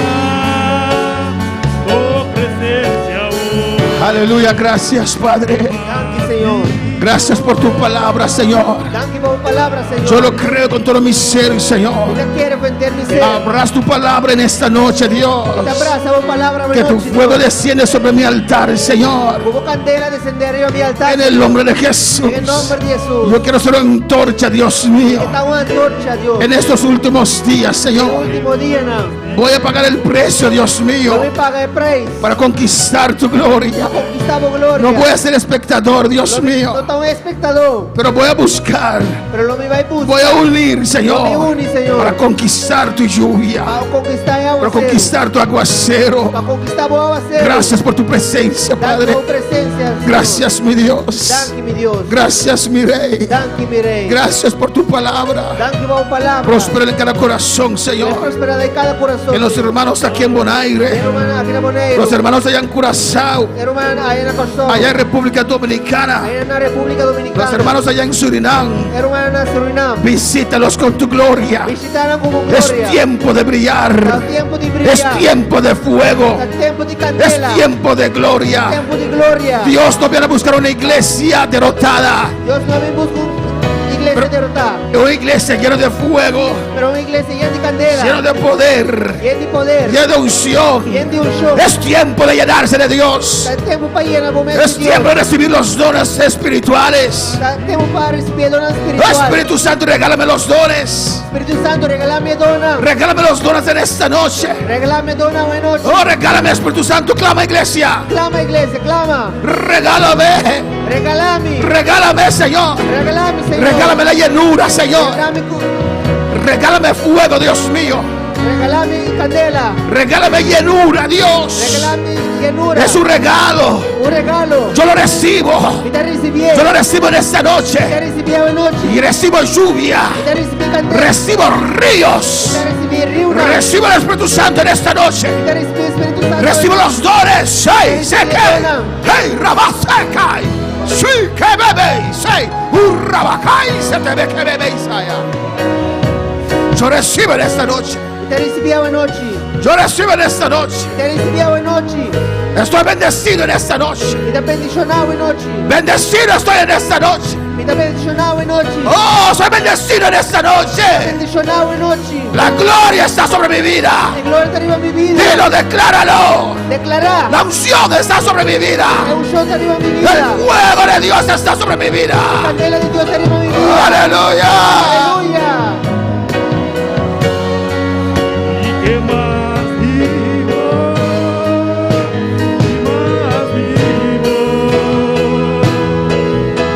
oh presencia, oh. Aleluya, gracias, Padre. Gracias, Señor. Gracias por tu palabra, Señor. Gracias por tu palabra, Señor. Yo lo creo con todo mi ser, Señor. Yo te quiero vender mi ser. Abras tu palabra en esta noche, Dios. Te abraza por palabra. Que tu fuego desciende sobre mi altar, Señor. Como candela descenderá a mi altar. En el nombre de Jesús. En el nombre de Jesús. Yo quiero ser una antorcha, Dios mío. Que está una antorcha, Dios. En estos últimos días, El Señor. último día, no. Voy a pagar el precio, Dios No mío, me paga el precio. para conquistar tu gloria. Conquistamos gloria. No voy a ser espectador, Dios No mío, está un espectador. pero voy a buscar. Pero lo me va a buscar. Voy a unir, No me Señor, une, Señor. para conquistar tu lluvia, Para conquistar el para aguacero. conquistar tu aguacero. Para conquistar el aguacero. Gracias por tu presencia, Dame Padre. tu presencia, Señor. Gracias, mi Dios. Danke, mi Dios. Gracias, mi Rey. Danke, mi Rey. Gracias por tu palabra. Danke por tu palabra. Prospera en cada corazón, Señor. Prospera de cada corazón. En los hermanos aquí en Bonaire, Hermana, aquí en Bonaire. los hermanos allá en Curazao, Hermana, allá en Corazón. allá en República Dominicana, Allá en la República Dominicana. los hermanos allá en Surinam. Hermana, Surinam. Visítalos con tu gloria. Visitaron como Es gloria. tiempo de brillar. Es tiempo de brillar. Es tiempo de fuego. Es tiempo de Es candela. tiempo de gloria. Es tiempo de gloria. Dios no viene a buscar una iglesia derrotada, Dios no me busca una iglesia derrotada, una iglesia llena de fuego, pero una iglesia llena de candela, llena de poder, llena de poder, llena de unción. llena de unción. Es tiempo de llenarse de Dios. Es tiempo para llenar el momento Es de Dios. tiempo de recibir los dones espirituales. Es tiempo para recibir dones Oh, espirituales. Espíritu Santo, regálame los dones. Espíritu Santo, regálame dona. Regálame los dones en esta noche. Regálame dona buena noche. Oh, regálame, Espíritu Santo. Clama, iglesia. Clama, iglesia, clama. Regálame. Regálame. Regálame, Señor. Regálame, Señor. Regálame la llenura, Señor. Regálame, Regálame fuego, Dios mío. regálame candela. Regálame llenura, Dios. Regálame llenura. Es un regalo. Un regalo. Yo lo recibo. Y te recibí. Yo lo recibo en esta Te noche. recibí hoy noche. Y recibo lluvia. Y te recibí candela. Recibo ríos. Te recibí riuna. Recibo el Espíritu Santo en esta noche. Te recibí Espíritu Santo. Recibo los dones. ¡Hey! ¡Sé que! ¡Hey! ¡Rabasekai! ¡Sí! ¡Que bebéis! ¡Hey! ¡Un rabacai! ¡Se te ve que bebéis allá! Yo recibo en esta noche. Te recibí hoy noche. Yo recibo en esta noche. Te recibiamo in oggi. Estoy bendecido en esta noche. Mi te benedicionavo in oggi. Bendecido estoy en esta noche. Mi te benedicionavo in oggi. Oh, soy bendecido en esta noche. Benedicionavo in oggi. La gloria está sobre mi vida. La gloria te arriva a mi vida. Dilo, decláralo. Declará. La unción está sobre mi vida. La unción te arriva a mi El vida. fuego de Dios está sobre mi vida. La candela di Dio te arriva a mi vida. Aleluya. Aleluya. ¿Y qué más vivo? ¿Y más vivo?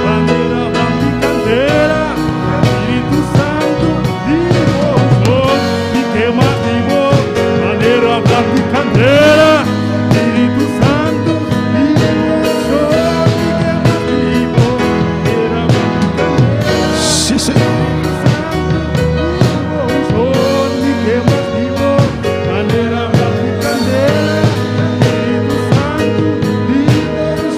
Bandera, blanca y candela, Espíritu Santo, vivo soy. ¿Y qué más vivo? Bandera, blanca y candela, Espíritu Santo, vivo soy. ¿Y qué más vivo? Bandera, blanca y candela. Sí, Señor.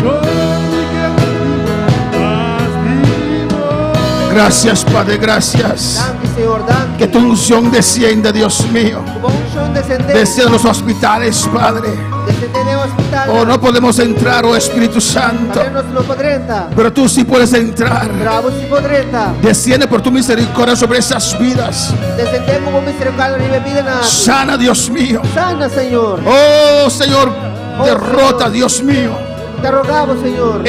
Gracias, Padre, gracias. Danke, Signor, danke. Que tu unción descienda, Dios mío. Tu unción descende. Desde los hospitales, Padre. Descende nel ospedale. Oh, no podemos entrar, oh Espíritu Santo. Padre, non potrà entrare. Pero tú sí puedes entrar. Bravo, si potrà entrare. Desciende por tu misericordia sobre esas vidas. Descende con misericordia di mia vita. Sana, Dios mío. Sana, Señor. Oh, Señor, derrota, Dios mío. Te rogamos, Señor.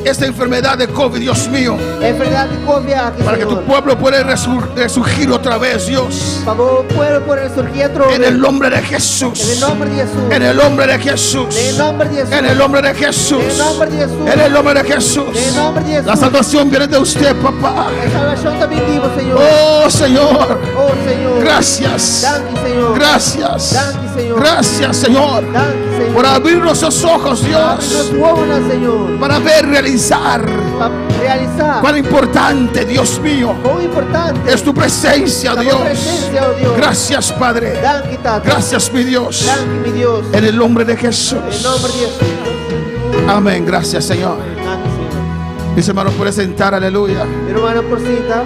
Esta enfermedad de COVID, Dios mío. La enfermedad de COVID aquí, Para que tu Señor. pueblo pueda resurgir otra vez, Dios. Para que tu pueblo pueda resurgir otra vez. En el nombre de Jesús. En el nombre de Jesús. En el nombre de Jesús. En el nombre de Jesús. En el nombre de Jesús. En el nombre de Jesús. En el nombre de Jesús. En el nombre de Jesús. La salvación viene de usted, papá. La salvación también vivo, Señor. Oh, Señor. Oh, Señor. Gracias. Danke, Señor. Gracias. Danke, Señor. Gracias, Señor. Danke, Señor. Por abrir nuestros ojos, Abrirnos Dios. buonas, Señor. Para ver, realizar. Para realizar. Cuán importante, Dios mío, Muy importante. es tu presencia, La Dios. tua presencia, oh Dios. Gracias, Padre. Danke, Tata. Gracias, mi Dios. Danke, mi Dios. En el nombre de En el Jesús. nombre de Jesús. Amén. Gracias, Señor. Danke, Señor. Mis hermanos, pueden sentar, aleluya. Mi hermano, por cita.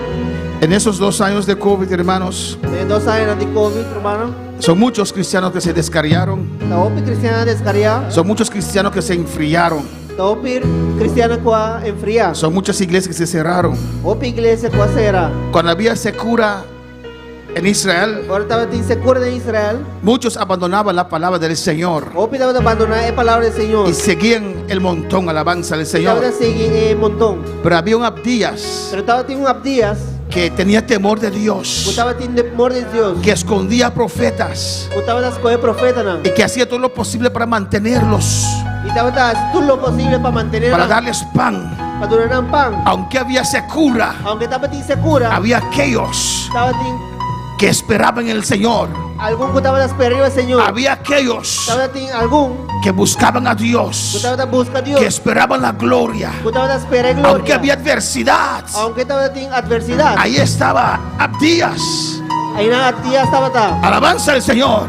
En esos 2 años de COVID, hermanos, 2 años de COVID, hermano. son muchos cristianos que se descarriaron. La OPI cristiana descarriada. Son muchos cristianos que se enfriaron. La OPI cristiana qua enfriada. Son muchas iglesias que se cerraron. OPI iglesia qua sera. Cuando había secura en Israel, Ahora estaba insegura en Israel. muchos abandonaban la palabra del Señor OPI estaba abandonar la palabra del Señor. y seguían el montón, alabanza del Estaba Señor. seguir un montón. Pero había un Abdías Pero estaba teniendo un Abdías. que tenía temor de Dios, Estaba teniendo temor de Dios. que escondía profetas Estaba las cosas profetas. y que hacía todo lo posible para mantenerlos, Y estaba haciendo todo lo posible para mantener. para darles pan. Para durar pan. Aunque había secura, Aunque estaba insegura. había aquellos Estaba que esperaban en el Señor. algún que estaba esperando al Señor. Había aquellos Estaba algún que buscaban a que Dios, estaba buscando a Dios. que esperaban la gloria. Que estaba esperando gloria. Aunque había adversidad, Aunque estaba en adversidad. ahí estaba Abdías. Ahí nada tía estaba ta. Alabanza al Señor.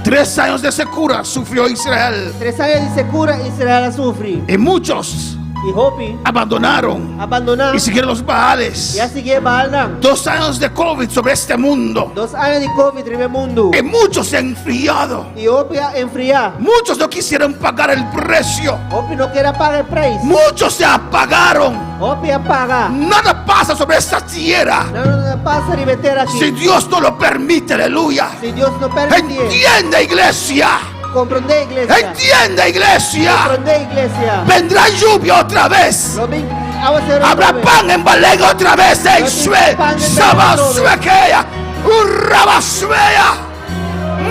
3 años de secura sufrió Israel 3 años de secura Israel sufre. y muchos Y Hopi abandonaron abandonar. y siguieron los Baales. Ya sigue Baalna. 2 años de COVID sobre este mundo 2 años de COVID en el mundo. y muchos se han enfriado. Y Hopi a enfriar. Muchos no quisieron pagar el precio. Hopi no quiere pagar el precio. Muchos se apagaron. Hopi apaga. Nada pasa sobre esta tierra No pasa ni meter aquí. si Dios no lo permite, aleluya. Si Dios no permite. Entiende, iglesia. Comprende iglesia. Entiende, iglesia. Comprende iglesia. Vendrá lluvia otra vez. Lo ven- vamos a hacer Habrá otra vez. pan en Balén otra vez. En No Shue, tiene pan en Belén Sabasuequea, Urrabasuea.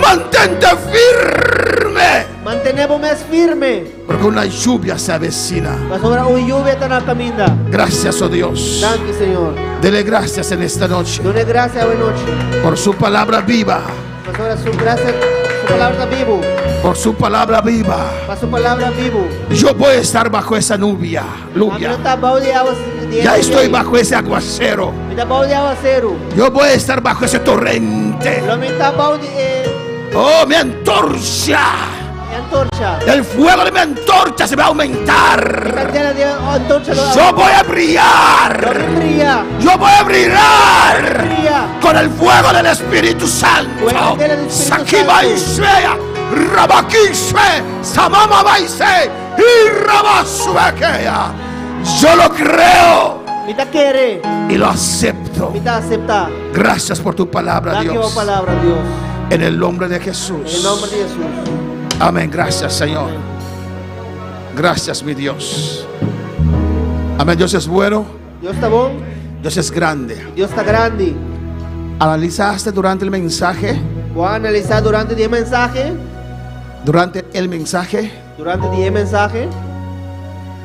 Mantente firme, Mantenemos más firme. porque una lluvia se avecina. Va sobre una lluvia está en la camina. Gracias, oh Dios. Danke, Señor. Dele gracias en esta noche Done gracias a noche. por su palabra viva, Va sobre su gracia, su palabra vivo. por su palabra viva. Va su palabra vivo. Yo voy a estar bajo esa nubia. A mí no Lluvia. está bajo de agua. Ya estoy bajo ese aguacero. Me está bajo de agua cero. Yo voy a estar bajo ese torrente. Lo me está bajo de Oh, mi antorcha. antorcha. El fuego de mi antorcha se va a aumentar. Candela de antorcha. Yo voy a brillar. Lo me brilla. Yo voy a brillar Brilla. con el fuego del Espíritu Santo. Fuego del Espíritu Sakiba Santo. Isrea, Rabakishe, Samama Baise, y Rabasuekea. Yo lo creo Mita quiere, y lo acepto. mita acepta. Gracias por tu palabra, Gracias por Dios. palabra, Dios. En el nombre de En Jesús. el nombre de Jesús. Amén. Gracias, Señor. Gracias, mi Dios. Amén. Dios es bueno. Dios está bon, Dios es grande. Dios está grande. ¿Analizaste durante el mensaje? Voy a analizar durante 10 mensajes. Durante el mensaje. Durante 10 mensajes.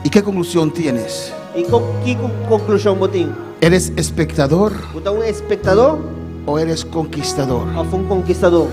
¿Y qué conclusión tienes? ¿Y qué conclusión botín? ¿Eres espectador ¿Usted es un espectador o eres conquistador? o fue un conquistador?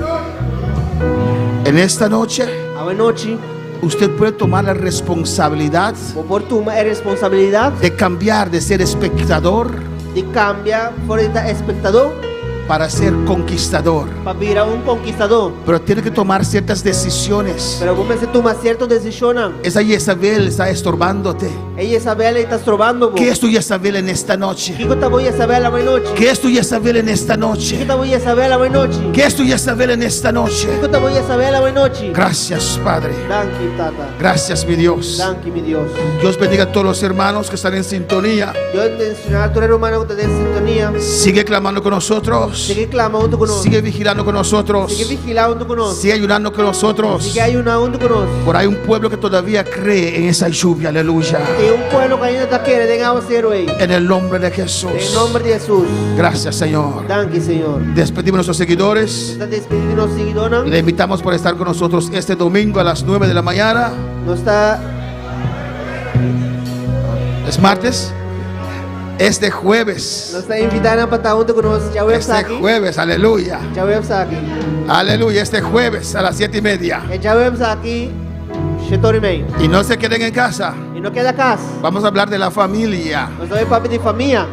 En esta noche, A noche, usted puede tomar la responsabilidad por tomar responsabilidad de cambiar de ser espectador de cambiar por estar espectador para ser conquistador. para virar un conquistador. Pero tiene que tomar ciertas decisiones. Pero vos me se toma ciertas decisiones. Esa Jezabel está estorbándote. Ella Isabel está estrobando. ¿Qué es tu Jezabel en esta noche? ¿Qué te voy a saber a la noche? ¿Qué es tu Jezabel en esta ¿Qué noche? te voy a saber a la noche? ¿Qué es tu Jezabel en esta noche? ¿Qué te voy a saber a la noche? Gracias, Padre. Danke, tata. Gracias, mi Dios. Danke, mi Dios. Dios bendiga a todos los hermanos que están en sintonía. Yo intencional a tu hermano que te dé sintonía. Sigue clamando con nosotros. Sigue clamando con nosotros. Sigue vigilando con nosotros. Sigue vigilando con nosotros. Sigue ayudando con nosotros. Sigue ayunando con nosotros. Por ahí un pueblo que todavía cree en esa lluvia. Aleluya. Y un pueblo que ainda está quiere, tengamos cero ahí. En el nombre de Jesús. En el nombre de Jesús. Gracias, Señor. Danke, Señor. Despedimos a nuestros seguidores. Está despediendo los seguidores. Le invitamos por estar con nosotros este domingo a las 9 de la mañana. No está. ¿Es martes? Este jueves. Nos está invitando para estar junto con nosotros. Ya voy a estar Este aquí. jueves, aleluya. Ya voy a estar aquí. Aleluya, este jueves a las 7:30. Ya voy a estar aquí. Shetorime. Y no se queden en casa. Y no queda casa. Vamos a hablar de la familia. No soy papi de familia.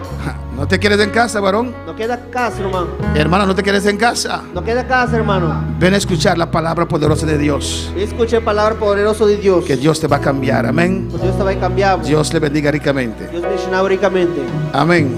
¿No te quieres en casa, varón? No queda casa, hermano. Hermano, ¿no te quieres en casa? No queda casa, hermano. Ven a escuchar la palabra poderosa de Dios. Escuche la palabra poderosa de Dios. Que Dios te va a cambiar. Amén. Dios te va a cambiar. Dios le bendiga ricamente. Dios me llenaba ricamente. Amén.